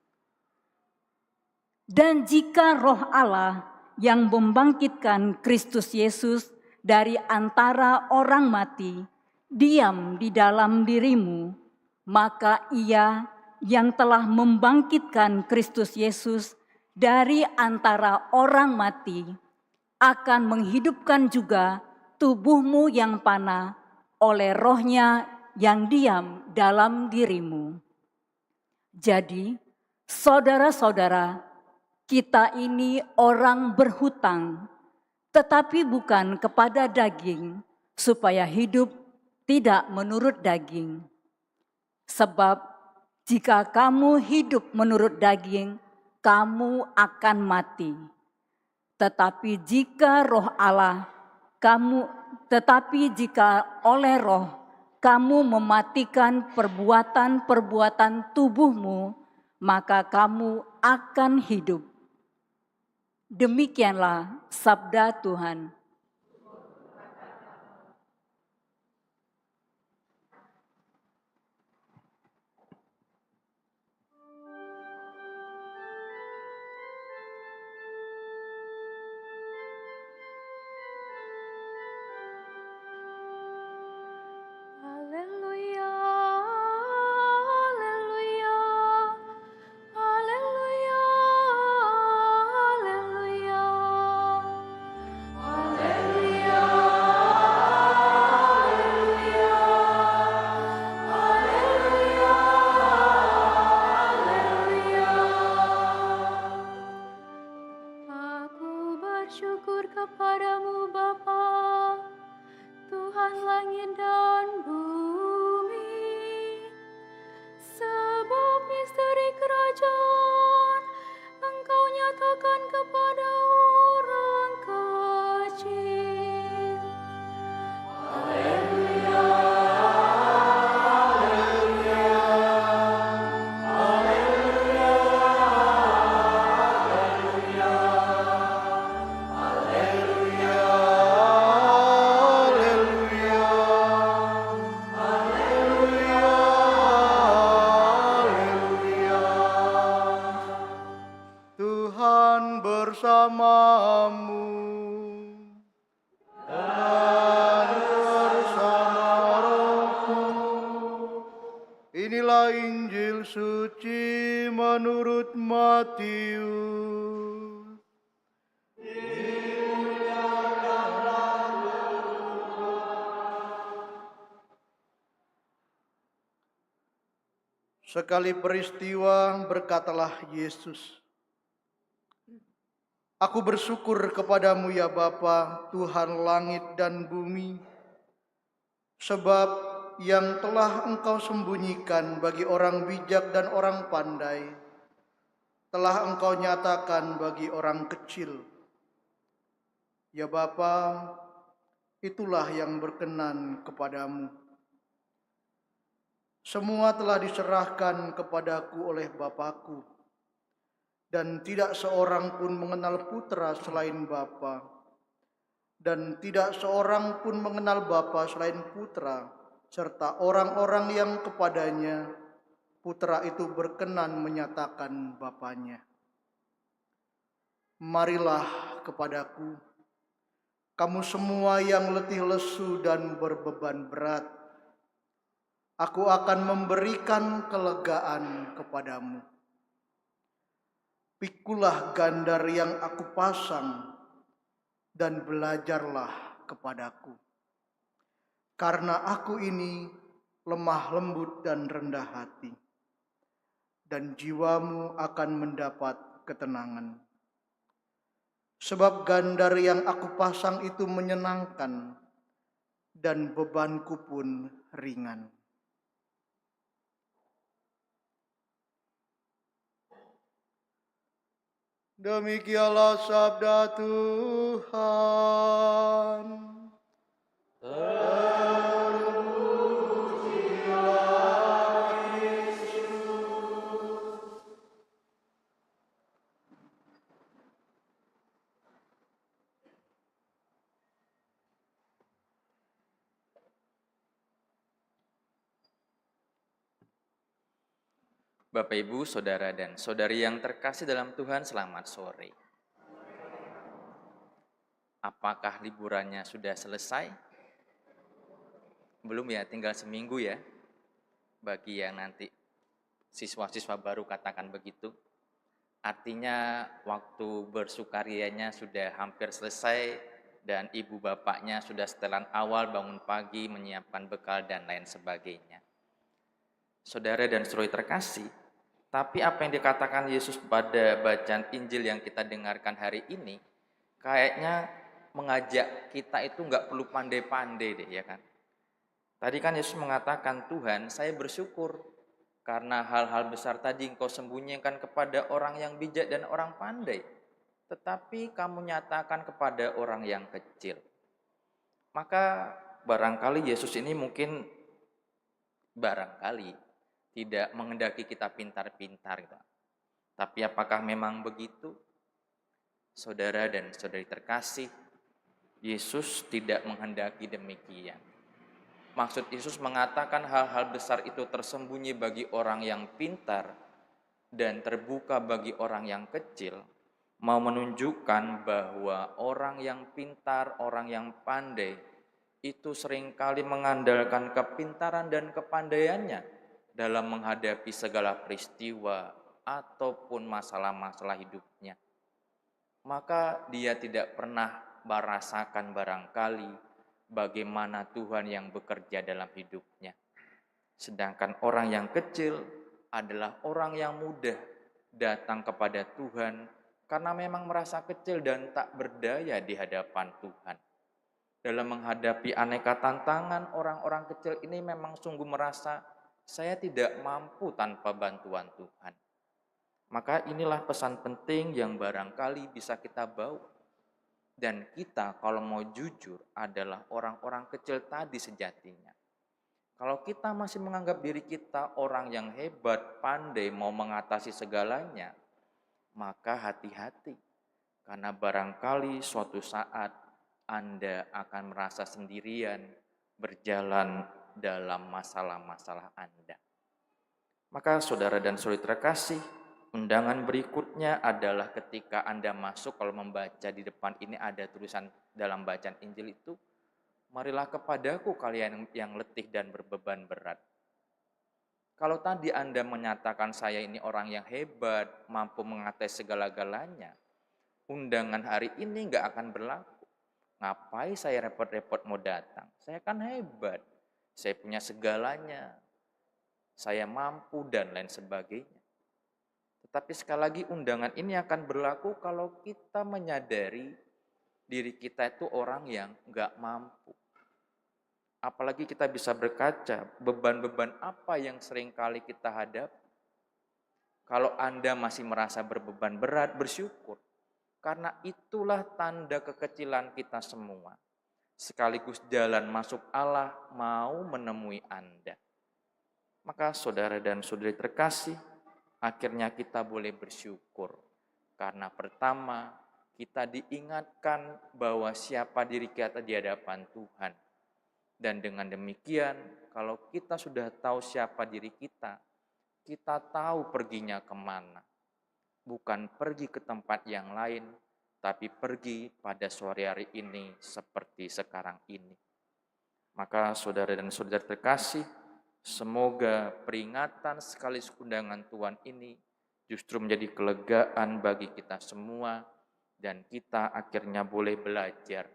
Dan jika roh Allah yang membangkitkan Kristus Yesus dari antara orang mati diam di dalam dirimu, maka Ia yang telah membangkitkan Kristus Yesus dari antara orang mati akan menghidupkan juga tubuhmu yang panah oleh Roh-Nya yang diam dalam dirimu. Jadi, saudara-saudara, kita ini orang berhutang, tetapi bukan kepada daging, supaya hidup tidak menurut daging. Sebab jika kamu hidup menurut daging, kamu akan mati. Tetapi jika oleh Roh kamu mematikan perbuatan-perbuatan tubuhmu, maka kamu akan hidup. Demikianlah sabda Tuhan. Haleluya, haleluya, haleluya, haleluya, haleluya, haleluya, haleluya, haleluya. Aku bersyukur kepadamu Bapa, Tuhan langit dan bumi, sebab misteri kerajaan Engkau nyatakan kepada orang kecil. Haleluya, haleluya, haleluya, haleluya, haleluya, Tuhan bersamamu dan bersama rohmu. Inilah Injil suci menurut Matius. Sekali peristiwa berkatalah Yesus, Aku bersyukur kepadamu ya Bapa, Tuhan langit dan bumi, sebab yang telah Engkau sembunyikan bagi orang bijak dan orang pandai, telah Engkau nyatakan bagi orang kecil. Ya Bapa, itulah yang berkenan kepadamu. Semua telah diserahkan kepadaku oleh Bapakku, dan tidak seorang pun mengenal Putra selain Bapa, dan tidak seorang pun mengenal Bapa selain Putra, serta orang-orang yang kepadanya Putra itu berkenan menyatakan Bapanya. Marilah kepadaku, kamu semua yang letih lesu dan berbeban berat, aku akan memberikan kelegaan kepadamu. Pikulah gandar yang aku pasang dan belajarlah kepadaku. Karena aku ini lemah lembut dan rendah hati, dan jiwamu akan mendapat ketenangan. Sebab gandar yang aku pasang itu menyenangkan, dan bebanku pun ringan. Demikianlah sabda Tuhan. Terpujilah Kristus. Bapak, Ibu, Saudara, dan Saudari yang terkasih dalam Tuhan, selamat sore. Apakah liburannya sudah selesai? Belum ya, tinggal seminggu ya. Bagi yang nanti siswa-siswa baru katakan begitu. Artinya waktu bersukarianya sudah hampir selesai dan ibu bapaknya sudah setelan awal bangun pagi menyiapkan bekal dan lain sebagainya. Saudara dan saudari terkasih, tapi apa yang dikatakan Yesus pada bacaan Injil yang kita dengarkan hari ini, kayaknya mengajak kita itu nggak perlu pandai-pandai deh, ya kan? Tadi kan Yesus mengatakan, Tuhan, saya bersyukur karena hal-hal besar tadi Engkau sembunyikan kepada orang yang bijak dan orang pandai, tetapi kamu nyatakan kepada orang yang kecil. Maka barangkali Yesus ini mungkin barangkali tidak menghendaki kita pintar-pintar gitu. Tapi apakah memang begitu? Saudara dan saudari terkasih, Yesus tidak menghendaki demikian. Maksud Yesus mengatakan hal-hal besar itu tersembunyi bagi orang yang pintar dan terbuka bagi orang yang kecil, mau menunjukkan bahwa orang yang pintar, orang yang pandai, itu seringkali mengandalkan kepintaran dan kepandaiannya dalam menghadapi segala peristiwa ataupun masalah-masalah hidupnya. Maka dia tidak pernah merasakan barangkali bagaimana Tuhan yang bekerja dalam hidupnya. Sedangkan orang yang kecil adalah orang yang mudah datang kepada Tuhan karena memang merasa kecil dan tak berdaya di hadapan Tuhan. Dalam menghadapi aneka tantangan, orang-orang kecil ini memang sungguh merasa saya tidak mampu tanpa bantuan Tuhan. Maka inilah pesan penting yang barangkali bisa kita bawa. Dan kita kalau mau jujur adalah orang-orang kecil tadi sejatinya. Kalau kita masih menganggap diri kita orang yang hebat, pandai, mau mengatasi segalanya, maka hati-hati. Karena barangkali suatu saat Anda akan merasa sendirian berjalan dalam masalah-masalah Anda. Maka saudara dan saudari terkasih, undangan berikutnya adalah ketika Anda masuk, kalau membaca di depan ini ada tulisan dalam bacaan Injil itu, marilah kepadaku kalian yang letih dan berbeban berat. Kalau tadi Anda menyatakan saya ini orang yang hebat, mampu mengatasi segala-galanya, undangan hari ini nggak akan berlaku. Ngapain saya repot-repot mau datang? Saya kan hebat, saya punya segalanya, saya mampu dan lain sebagainya. Tetapi sekali lagi undangan ini akan berlaku kalau kita menyadari diri kita itu orang yang nggak mampu. Apalagi kita bisa berkaca beban-beban apa yang seringkali kita hadapi. Kalau Anda masih merasa berbeban berat, bersyukur. Karena itulah tanda kekecilan kita semua. Sekaligus jalan masuk Allah mau menemui Anda. Maka saudara dan saudari terkasih, akhirnya kita boleh bersyukur. Karena pertama, kita diingatkan bahwa siapa diri kita di hadapan Tuhan. Dan dengan demikian, kalau kita sudah tahu siapa diri kita tahu perginya kemana. Bukan pergi ke tempat yang lain, tapi pergi pada sore hari ini seperti sekarang ini. Maka saudara dan saudari terkasih, semoga peringatan sekaligus undangan Tuhan ini justru menjadi kelegaan bagi kita semua dan kita akhirnya boleh belajar.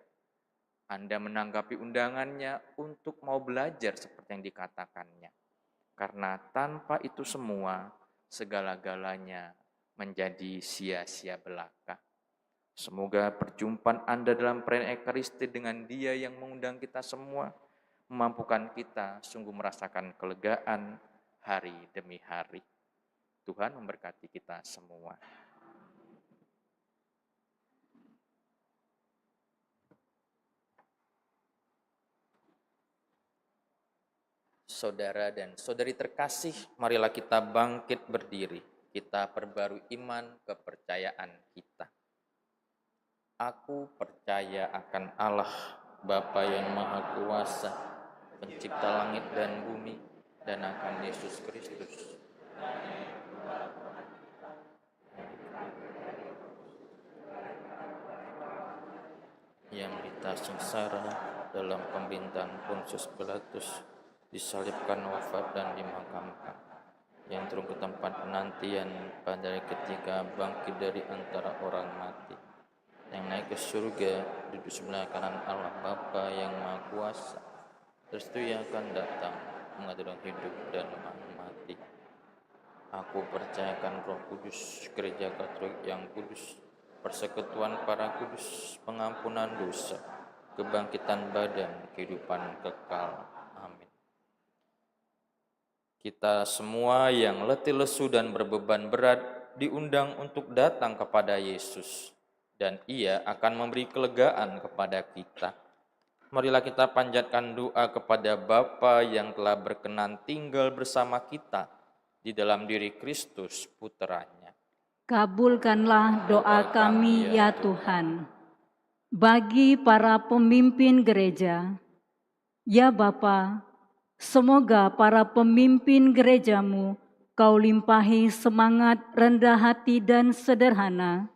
Anda menanggapi undangannya untuk mau belajar seperti yang dikatakannya. Karena tanpa itu semua, segala-galanya menjadi sia-sia belaka. Semoga perjumpaan Anda dalam perayaan Ekaristi dengan Dia yang mengundang kita semua, memampukan kita sungguh merasakan kelegaan hari demi hari. Tuhan memberkati kita semua. Saudara dan saudari terkasih, marilah kita bangkit berdiri. Kita perbarui iman kepercayaan kita. Aku percaya akan Allah, Bapa yang Maha Kuasa, Pencipta langit dan bumi, dan akan Yesus Kristus, yang ditasengsara dalam pemerintahan Pontius Pilatus, disalibkan, wafat, dan dimakamkan, yang turun ke tempat penantian pada hari ketiga bangkit dari antara orang mati, yang naik ke surga, duduk sebelah kanan Allah Bapa yang Maha Kuasa, terus itu yang akan datang mengadili hidup dan mati. Aku percayakan Roh Kudus, Gereja Katolik yang kudus, persekutuan para kudus, pengampunan dosa, kebangkitan badan, kehidupan kekal. Amin. Kita semua yang letih lesu dan berbeban berat diundang untuk datang kepada Yesus, dan Ia akan memberi kelegaan kepada kita. Marilah kita panjatkan doa kepada Bapa yang telah berkenan tinggal bersama kita di dalam diri Kristus Putranya. Kabulkanlah doa kami ya Tuhan. Bagi para pemimpin gereja, ya Bapa, semoga para pemimpin gerejamu Kau limpahi semangat, rendah hati dan sederhana.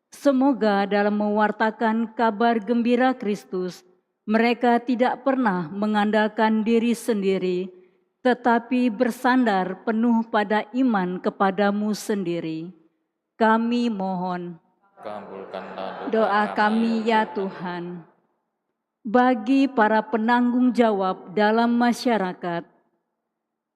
Semoga dalam mewartakan kabar gembira Kristus, mereka tidak pernah mengandalkan diri sendiri, tetapi bersandar penuh pada iman kepadamu sendiri. Kami mohon, Kabulkanlah doa kami ya Tuhan. Bagi para penanggung jawab dalam masyarakat,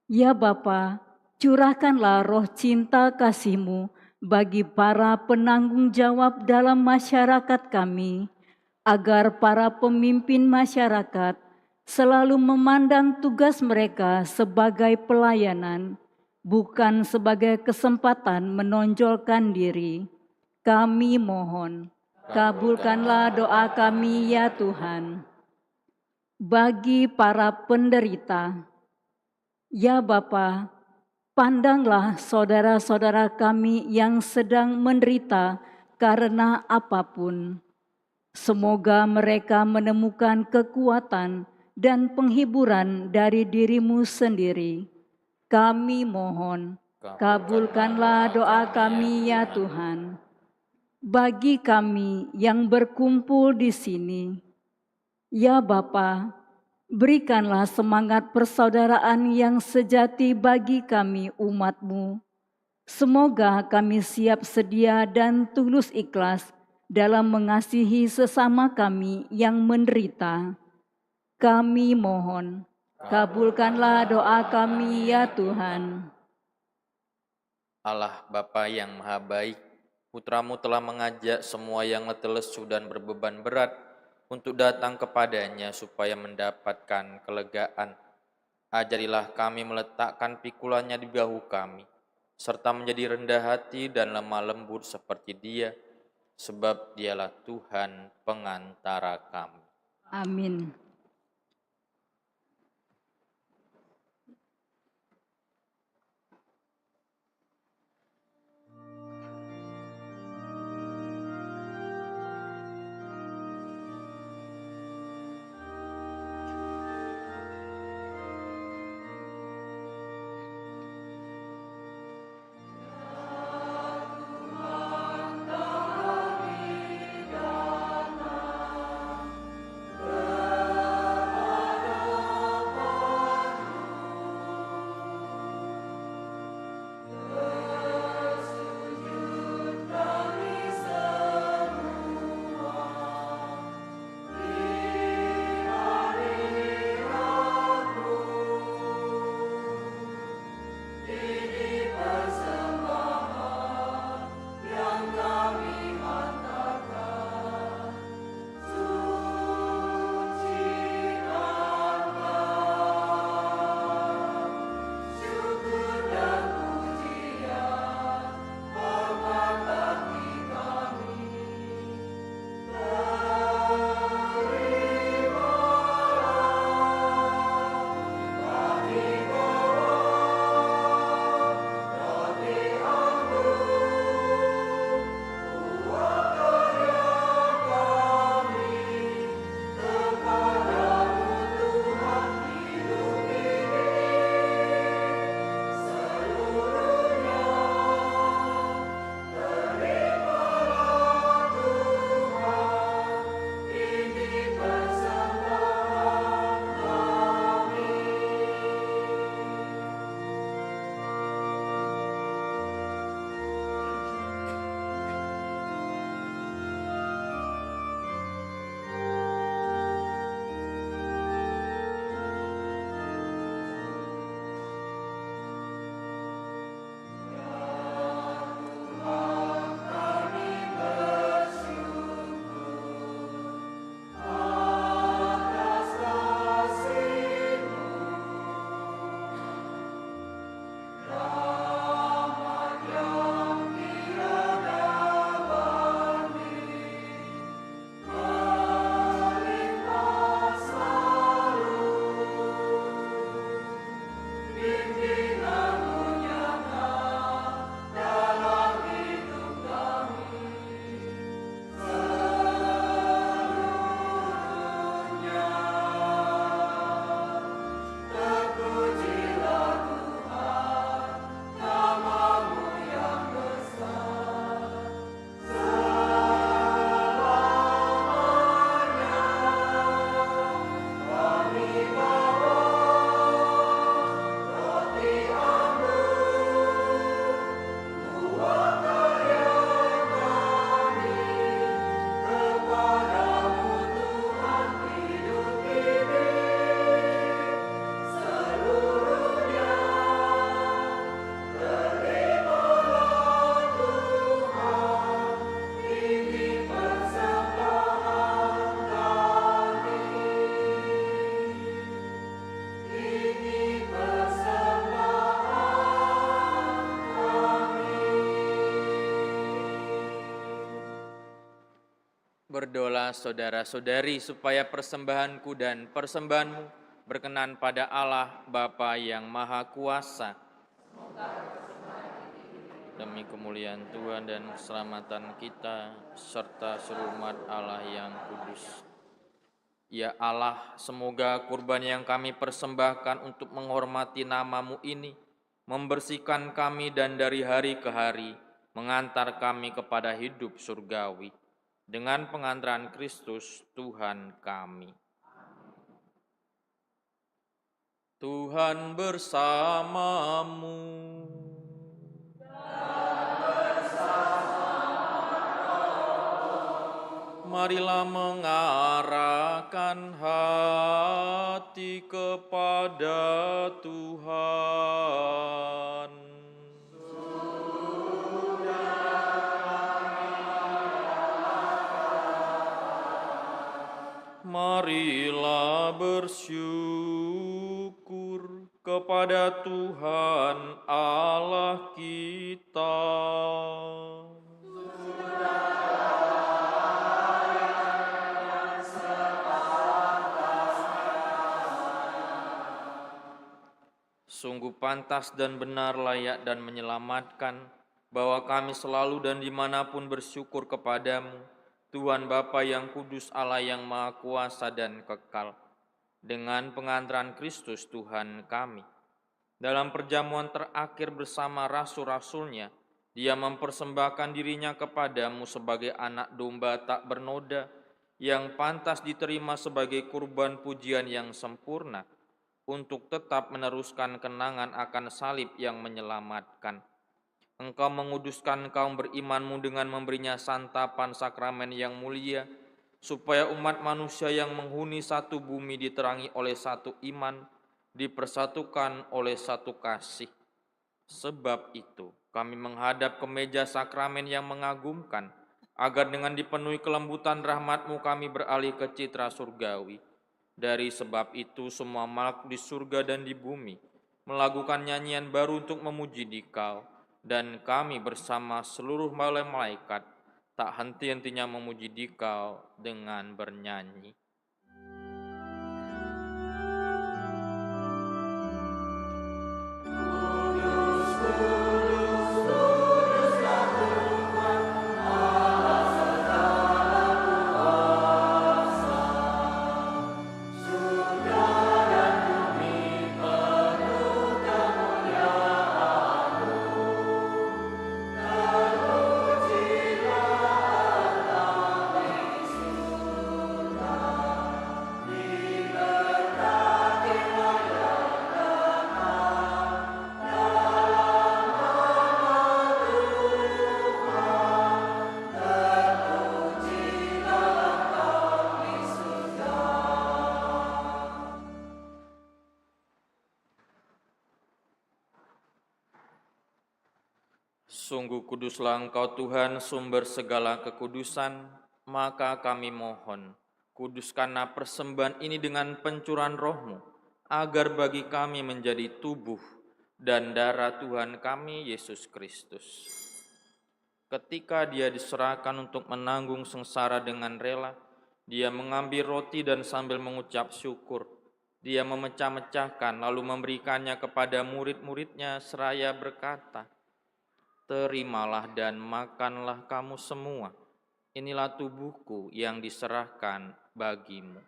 ya Bapa, curahkanlah roh cinta kasih-Mu bagi para penanggung jawab dalam masyarakat kami, agar para pemimpin masyarakat selalu memandang tugas mereka sebagai pelayanan, bukan sebagai kesempatan menonjolkan diri. Kami mohon, kabulkanlah doa kami ya Tuhan. Bagi para penderita, ya Bapa, pandanglah saudara-saudara kami yang sedang menderita karena apapun. Semoga mereka menemukan kekuatan dan penghiburan dari diri-Mu sendiri. Kami mohon, kabulkanlah doa kami ya Tuhan. Bagi kami yang berkumpul di sini, ya Bapa, berikanlah semangat persaudaraan yang sejati bagi kami umat-Mu. Semoga kami siap sedia dan tulus ikhlas dalam mengasihi sesama kami yang menderita. Kami mohon, kabulkanlah doa kami ya Tuhan. Allah Bapa yang Maha Baik, Putra-Mu telah mengajak semua yang letih lesu dan berbeban berat untuk datang kepadanya supaya mendapatkan kelegaan. Ajarilah kami meletakkan pikulannya di bahu kami, serta menjadi rendah hati dan lemah lembut seperti Dia, sebab Dialah Tuhan pengantara kami. Amin. Berdoalah saudara-saudari supaya persembahanku dan persembahanmu berkenan pada Allah Bapa yang Maha Kuasa. Demi kemuliaan Tuhan dan keselamatan kita, serta seluruh umat Allah yang kudus. Ya Allah, semoga kurban yang kami persembahkan untuk menghormati nama-Mu ini, membersihkan kami dan dari hari ke hari, mengantar kami kepada hidup surgawi. Dengan pengantaran Kristus Tuhan kami. Tuhan bersamamu. Marilah mengarahkan hati kepada Tuhan. Marilah bersyukur kepada Tuhan Allah kita. Sungguh pantas dan benar, layak dan menyelamatkan, bahwa kami selalu dan dimanapun bersyukur kepadamu, Tuhan Bapa yang kudus, Allah yang Maha Kuasa dan kekal, dengan pengantaran Kristus Tuhan kami. Dalam perjamuan terakhir bersama rasul-rasulnya, Dia mempersembahkan dirinya kepadamu sebagai anak domba tak bernoda, yang pantas diterima sebagai kurban pujian yang sempurna, untuk tetap meneruskan kenangan akan salib yang menyelamatkan. Engkau menguduskan kaum berimanmu dengan memberinya santapan sakramen yang mulia, supaya umat manusia yang menghuni satu bumi diterangi oleh satu iman, dipersatukan oleh satu kasih. Sebab itu, kami menghadap ke meja sakramen yang mengagumkan, agar dengan dipenuhi kelembutan rahmat-Mu kami beralih ke citra surgawi. Dari sebab itu, semua makhluk di surga dan di bumi melakukan nyanyian baru untuk memuji Dikau, dan kami bersama seluruh malaikat tak henti-hentinya memuji Dikau dengan bernyanyi. Sungguh kuduslah Engkau Tuhan, sumber segala kekudusan, maka kami mohon, kuduskanlah persembahan ini dengan pencurahan Roh-Mu, agar bagi kami menjadi tubuh dan darah Tuhan kami Yesus Kristus. Ketika Dia diserahkan untuk menanggung sengsara dengan rela, Dia mengambil roti dan sambil mengucap syukur, Dia memecah-mecahkan lalu memberikannya kepada murid-muridnya seraya berkata, "Terimalah dan makanlah kamu semua. Inilah tubuhku yang diserahkan bagimu."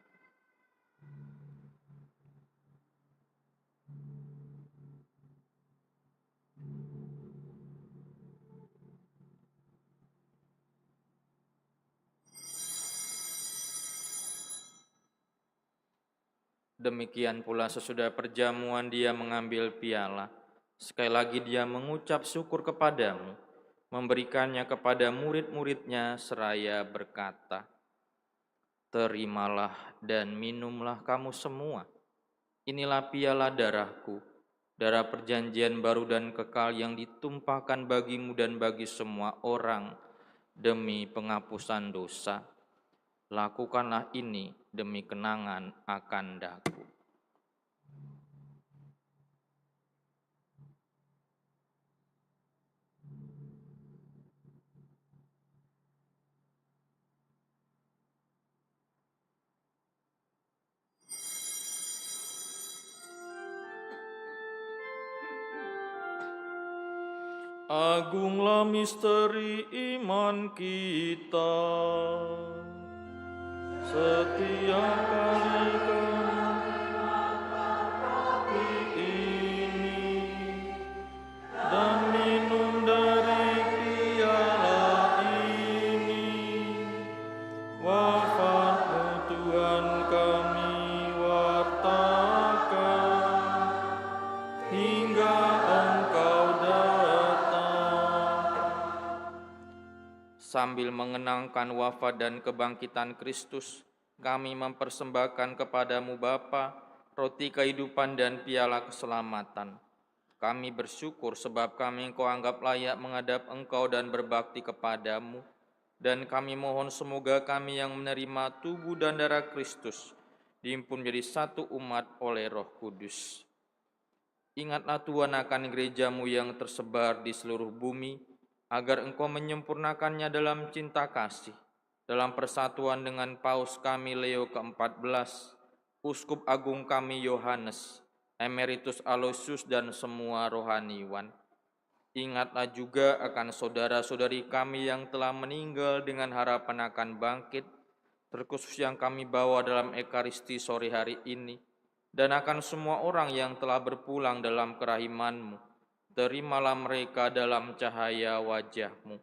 Demikian pula sesudah perjamuan Dia mengambil piala. Sekali lagi Dia mengucap syukur kepadamu, memberikannya kepada murid-muridnya seraya berkata, "Terimalah dan minumlah kamu semua. Inilah piala darahku, darah perjanjian baru dan kekal yang ditumpahkan bagimu dan bagi semua orang demi penghapusan dosa. Lakukanlah ini demi kenangan akan daku." Agunglah misteri iman kita. Setiap kali kami ini dan minum dari piala ini, wafat-Mu Tuhan kami wartakan hingga Engkau datang. Sambil mengenangkan wafat dan kebangkitan Kristus, kami mempersembahkan kepadamu Bapa, roti kehidupan dan piala keselamatan. Kami bersyukur sebab kami Engkau anggap layak menghadap Engkau dan berbakti kepadamu. Dan kami mohon semoga kami yang menerima tubuh dan darah Kristus dihimpun menjadi satu umat oleh Roh Kudus. Ingatlah Tuhan akan gerejamu yang tersebar di seluruh bumi, agar Engkau menyempurnakannya dalam cinta kasih, dalam persatuan dengan Paus kami Leo ke-14, Uskup Agung kami Yohanes, Emeritus Aloysius dan semua rohaniwan. Ingatlah juga akan saudara-saudari kami yang telah meninggal dengan harapan akan bangkit, terkhusus yang kami bawa dalam Ekaristi sore hari ini, dan akan semua orang yang telah berpulang dalam kerahiman-Mu. Terimalah mereka dalam cahaya wajah-Mu.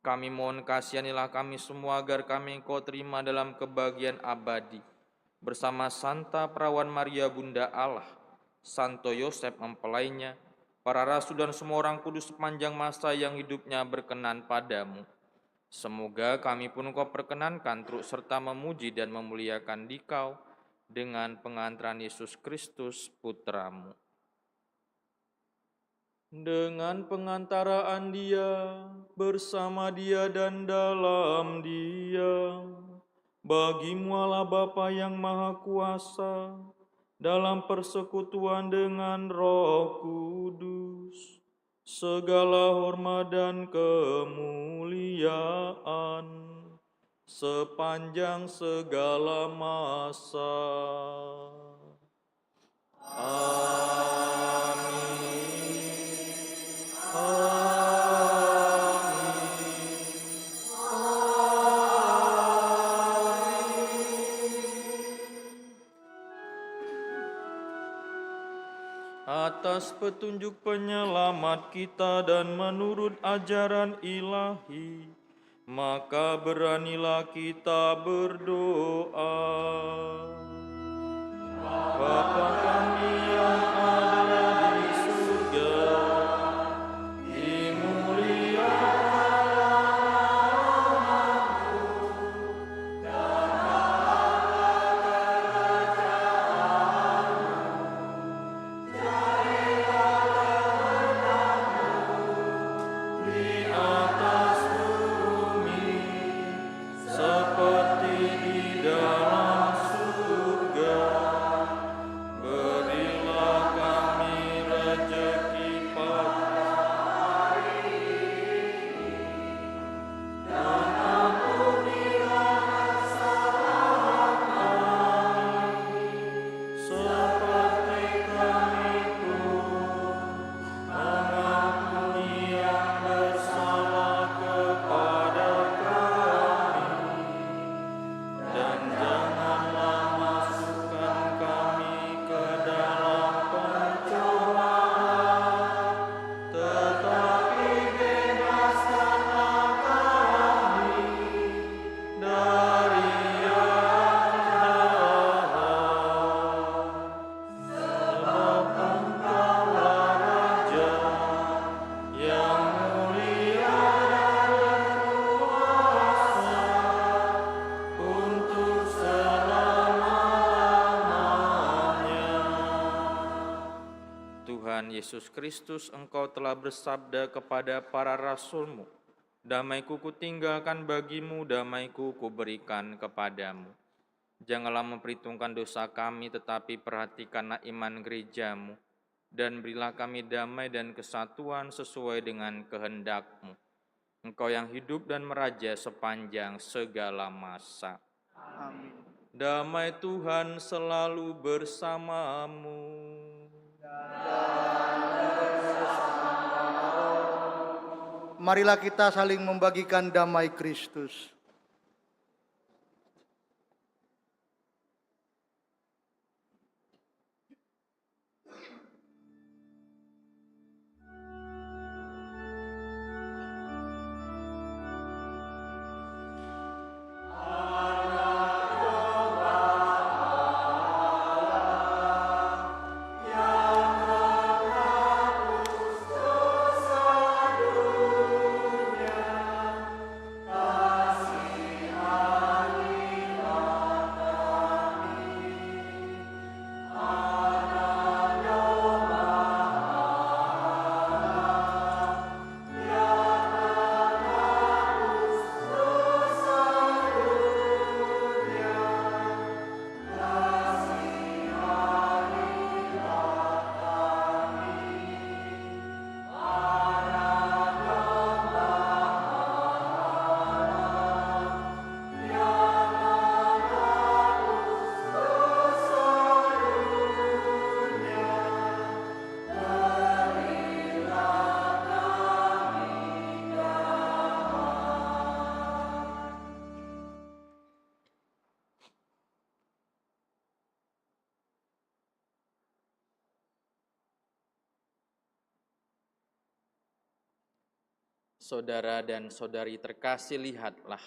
Kami mohon kasihanilah kami semua agar kami Engkau terima dalam kebahagiaan abadi, bersama Santa Perawan Maria Bunda Allah, Santo Yosef mempelainya, para rasul dan semua orang kudus sepanjang masa yang hidupnya berkenan padamu. Semoga kami pun Engkau perkenankan turut serta memuji dan memuliakan Dikau dengan pengantaran Yesus Kristus Putramu. Dengan pengantaraan Dia, bersama Dia dan dalam Dia, bagi-Mu Allah Bapa yang Maha Kuasa, dalam persekutuan dengan Roh Kudus, segala hormat dan kemuliaan sepanjang segala masa. Atas petunjuk penyelamat kita dan menurut ajaran ilahi, maka beranilah kita berdoa. Bapa kami yang ada di surga, Yesus Kristus, Engkau telah bersabda kepada para rasul-Mu, damai-Ku kutinggalkan bagimu, damai-Ku kuberikan kepadamu. Janganlah memperhitungkan dosa kami, tetapi perhatikanlah iman gereja-Mu, dan berilah kami damai dan kesatuan sesuai dengan kehendak-Mu. Engkau yang hidup dan meraja sepanjang segala masa. Amin. Damai Tuhan selalu bersamamu. marilah kita saling membagikan damai Kristus. Saudara dan saudari terkasih, lihatlah,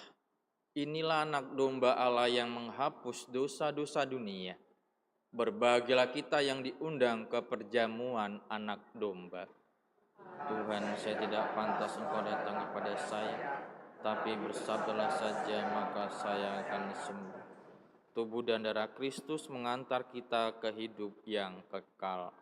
inilah anak domba Allah yang menghapus dosa-dosa dunia. Berbahagialah kita yang diundang ke perjamuan anak domba. Tuhan, saya tidak pantas Engkau datang kepada saya, tapi bersabdalah saja maka saya akan sembuh. Tubuh dan darah Kristus mengantar kita ke hidup yang kekal.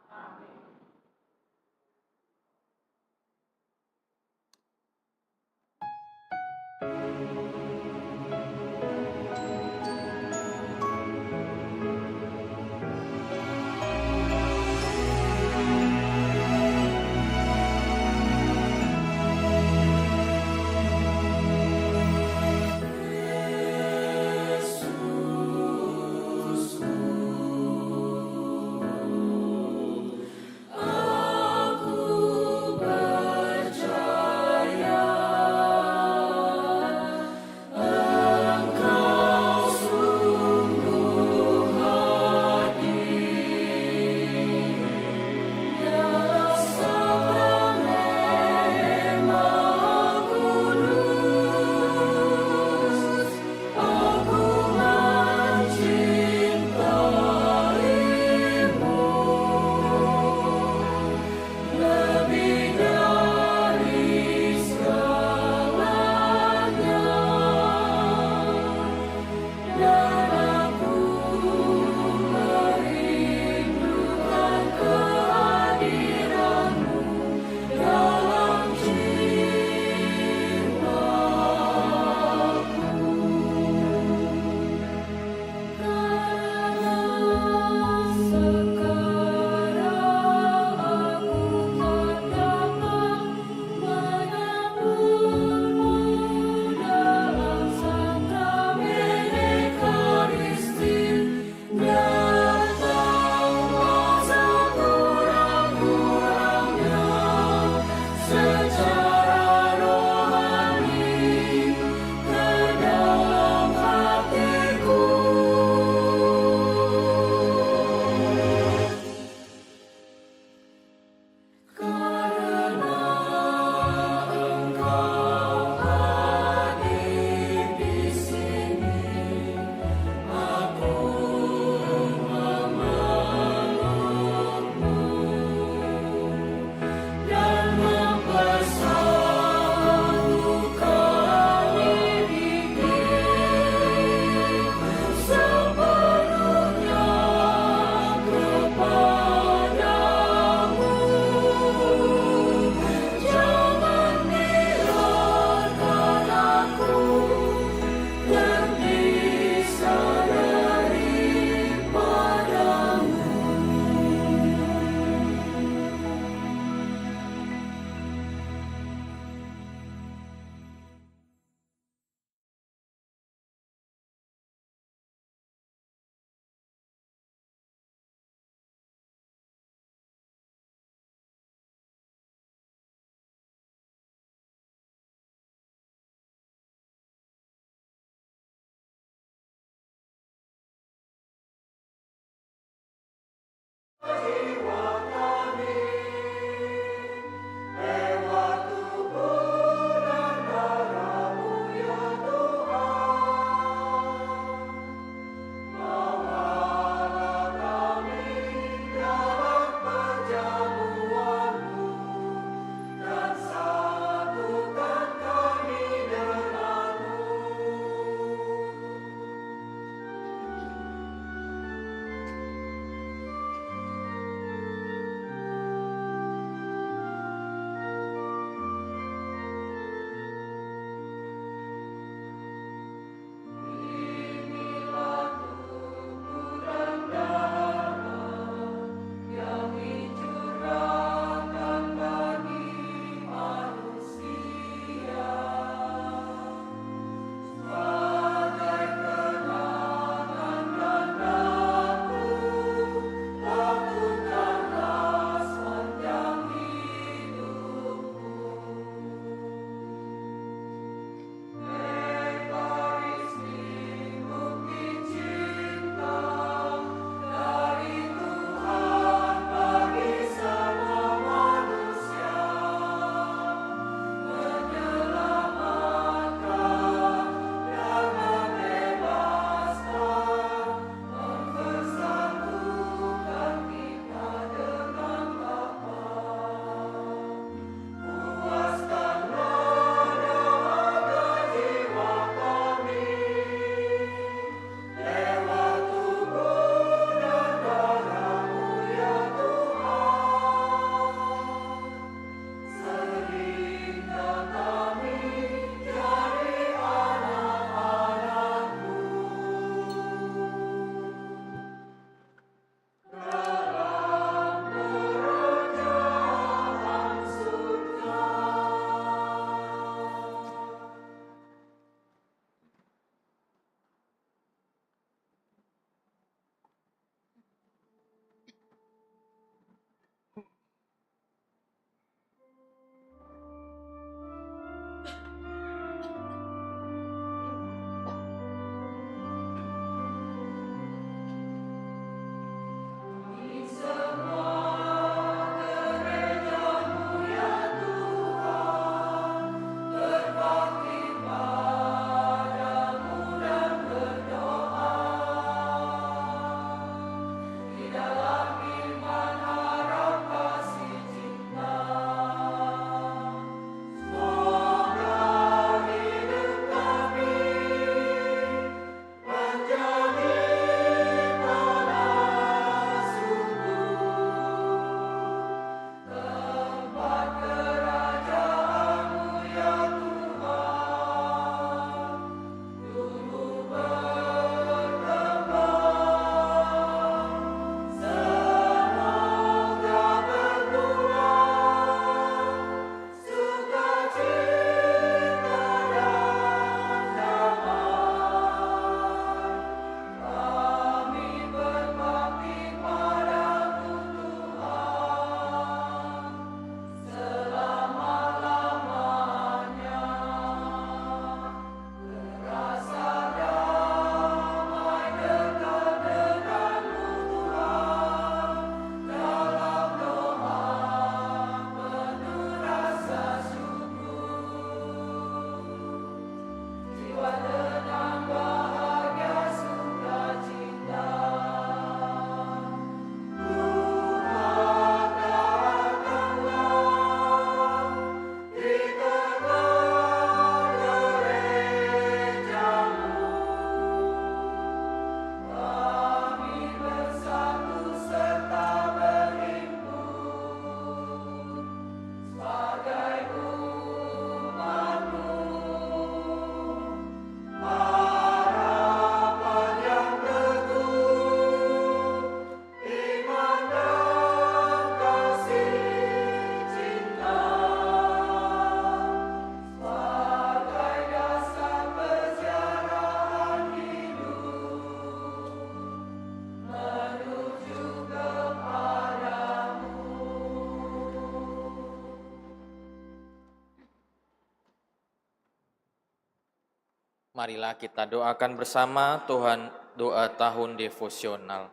Marilah kita doakan bersama Tuhan doa tahun devosional.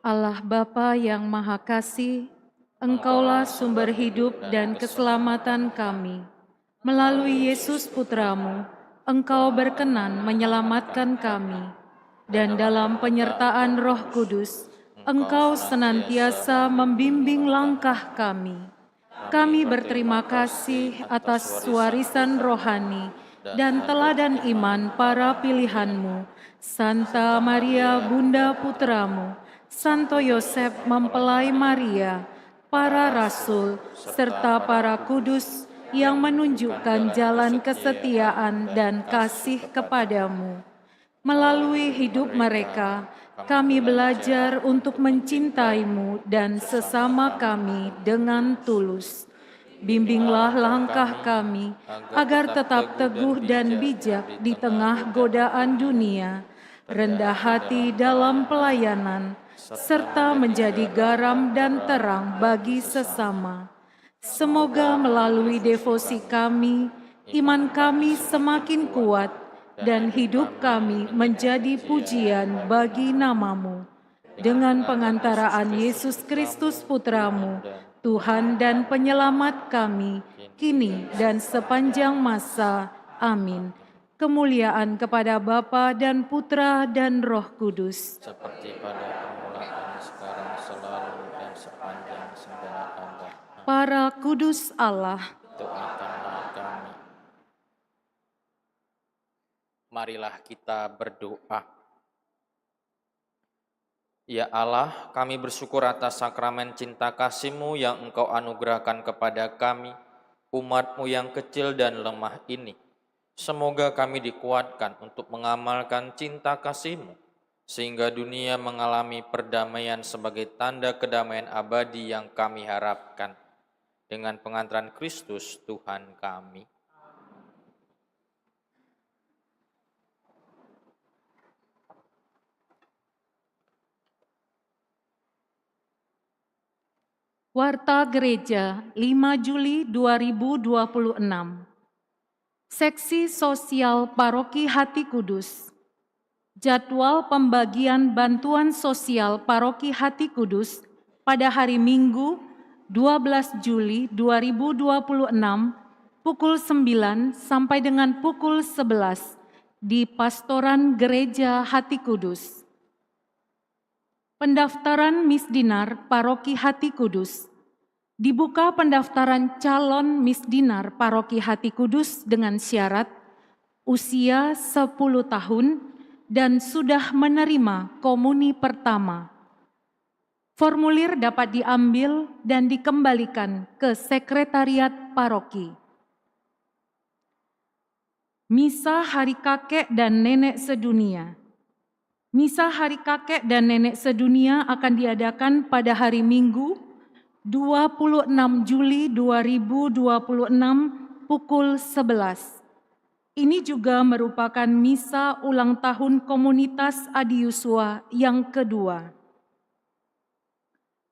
Allah Bapa yang Maha Kasih, Engkaulah sumber hidup dan keselamatan kami. Melalui Yesus Putramu, Engkau berkenan menyelamatkan kami. Dan dalam penyertaan Roh Kudus, Engkau senantiasa membimbing langkah kami. Kami berterima kasih atas warisan rohani dan teladan iman para pilihan-Mu, Santa Maria Bunda Putramu, Santo Yosef mempelai Maria, para rasul, serta para kudus yang menunjukkan jalan kesetiaan dan kasih kepadamu. Melalui hidup mereka, kami belajar untuk mencintai-Mu dan sesama kami dengan tulus. Bimbinglah langkah kami agar tetap teguh dan bijak di tengah godaan dunia, rendah hati dalam pelayanan, serta menjadi garam dan terang bagi sesama. Semoga melalui devosi kami, iman kami semakin kuat, dan hidup kami menjadi pujian bagi nama-Mu. Dengan pengantaraan Yesus Kristus Putra-Mu, Tuhan dan Penyelamat kami, kini dan sepanjang masa. Amin. Kemuliaan kepada Bapa dan Putra dan Roh Kudus. Seperti pada permulaan, sekarang, selalu, dan sepanjang segala abad. Para kudus Allah, Doakanlah kami. Marilah kita berdoa. Ya Allah, kami bersyukur atas sakramen cinta kasih-Mu yang Engkau anugerahkan kepada kami, umat-Mu yang kecil dan lemah ini. Semoga kami dikuatkan untuk mengamalkan cinta kasih-Mu, sehingga dunia mengalami perdamaian sebagai tanda kedamaian abadi yang kami harapkan. Dengan pengantaran Kristus Tuhan kami. Warta Gereja 5 Juli 2026. Seksi Sosial Paroki Hati Kudus. Jadwal pembagian bantuan sosial Paroki Hati Kudus pada hari Minggu 12 Juli 2026 pukul 9 sampai dengan pukul 11 di Pastoran Gereja Hati Kudus. Pendaftaran Misdinar Paroki Hati Kudus. Dibuka pendaftaran calon Misdinar Paroki Hati Kudus dengan syarat usia 10 tahun dan sudah menerima komuni pertama. Formulir dapat diambil dan dikembalikan ke Sekretariat Paroki. Misa Hari Kakek dan Nenek Sedunia. Misa Hari Kakek dan Nenek Sedunia akan diadakan pada hari Minggu 26 Juli 2026 pukul 11. Ini juga merupakan misa ulang tahun komunitas Adi Yusua yang kedua.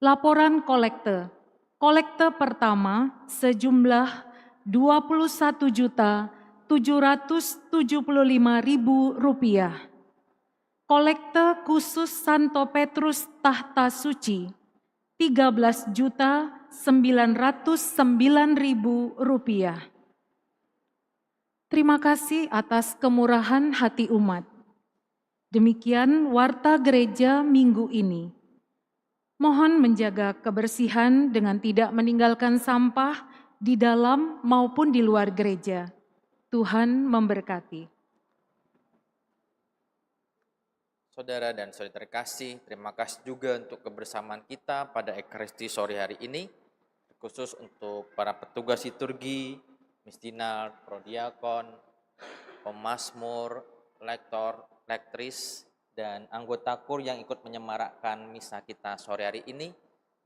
Laporan kolekte. Kolekte pertama sejumlah Rp21.775.000. Kolekte khusus Santo Petrus Tahta Suci, Rp13.909.000. Terima kasih atas kemurahan hati umat. Demikian Warta Gereja minggu ini. Mohon menjaga kebersihan dengan tidak meninggalkan sampah di dalam maupun di luar gereja. Tuhan memberkati. Saudara dan saudari terkasih, terima kasih juga untuk kebersamaan kita pada Ekaristi sore hari ini, khusus untuk para petugas liturgi, misdinar, prodiakon, pemasmur, lektor, lektris, dan anggota KUR yang ikut menyemarakkan misa kita sore hari ini,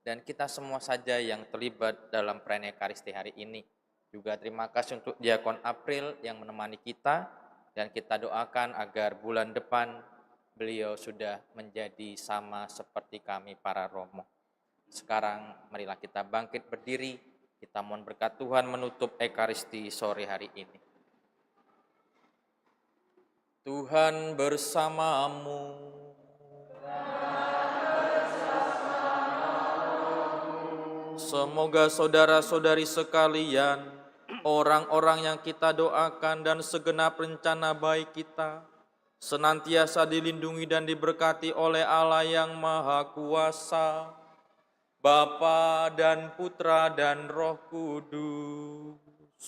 dan kita semua saja yang terlibat dalam perayaan Ekaristi hari ini. Juga terima kasih untuk Diakon April yang menemani kita, dan kita doakan agar bulan depan beliau sudah menjadi sama seperti kami para romo. Sekarang marilah kita bangkit berdiri, kita mohon berkat Tuhan menutup Ekaristi sore hari ini. Tuhan bersamamu. Semoga saudara-saudari sekalian, orang-orang yang kita doakan dan segenap rencana baik kita, senantiasa dilindungi dan diberkati oleh Allah yang Maha Kuasa, Bapa dan Putra dan Roh Kudus.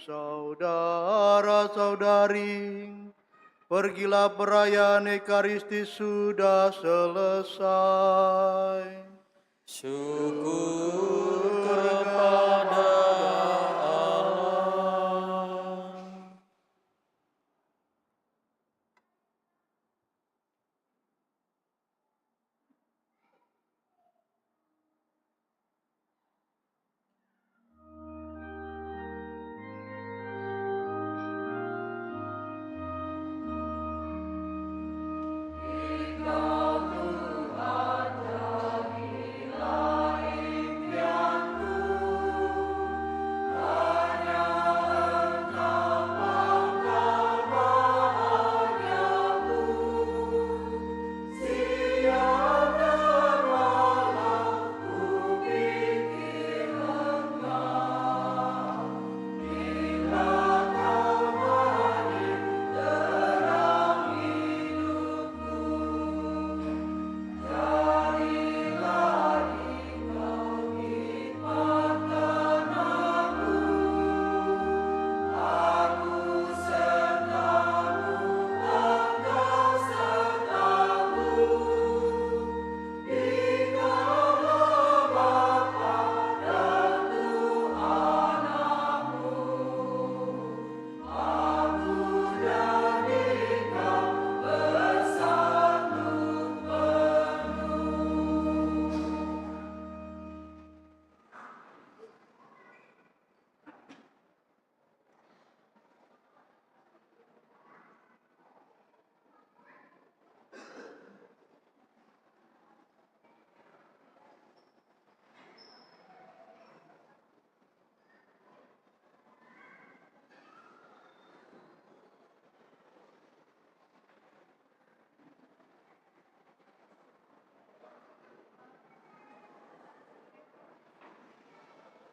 Saudara-saudari, pergilah perayaan Ekaristi sudah selesai. Syukur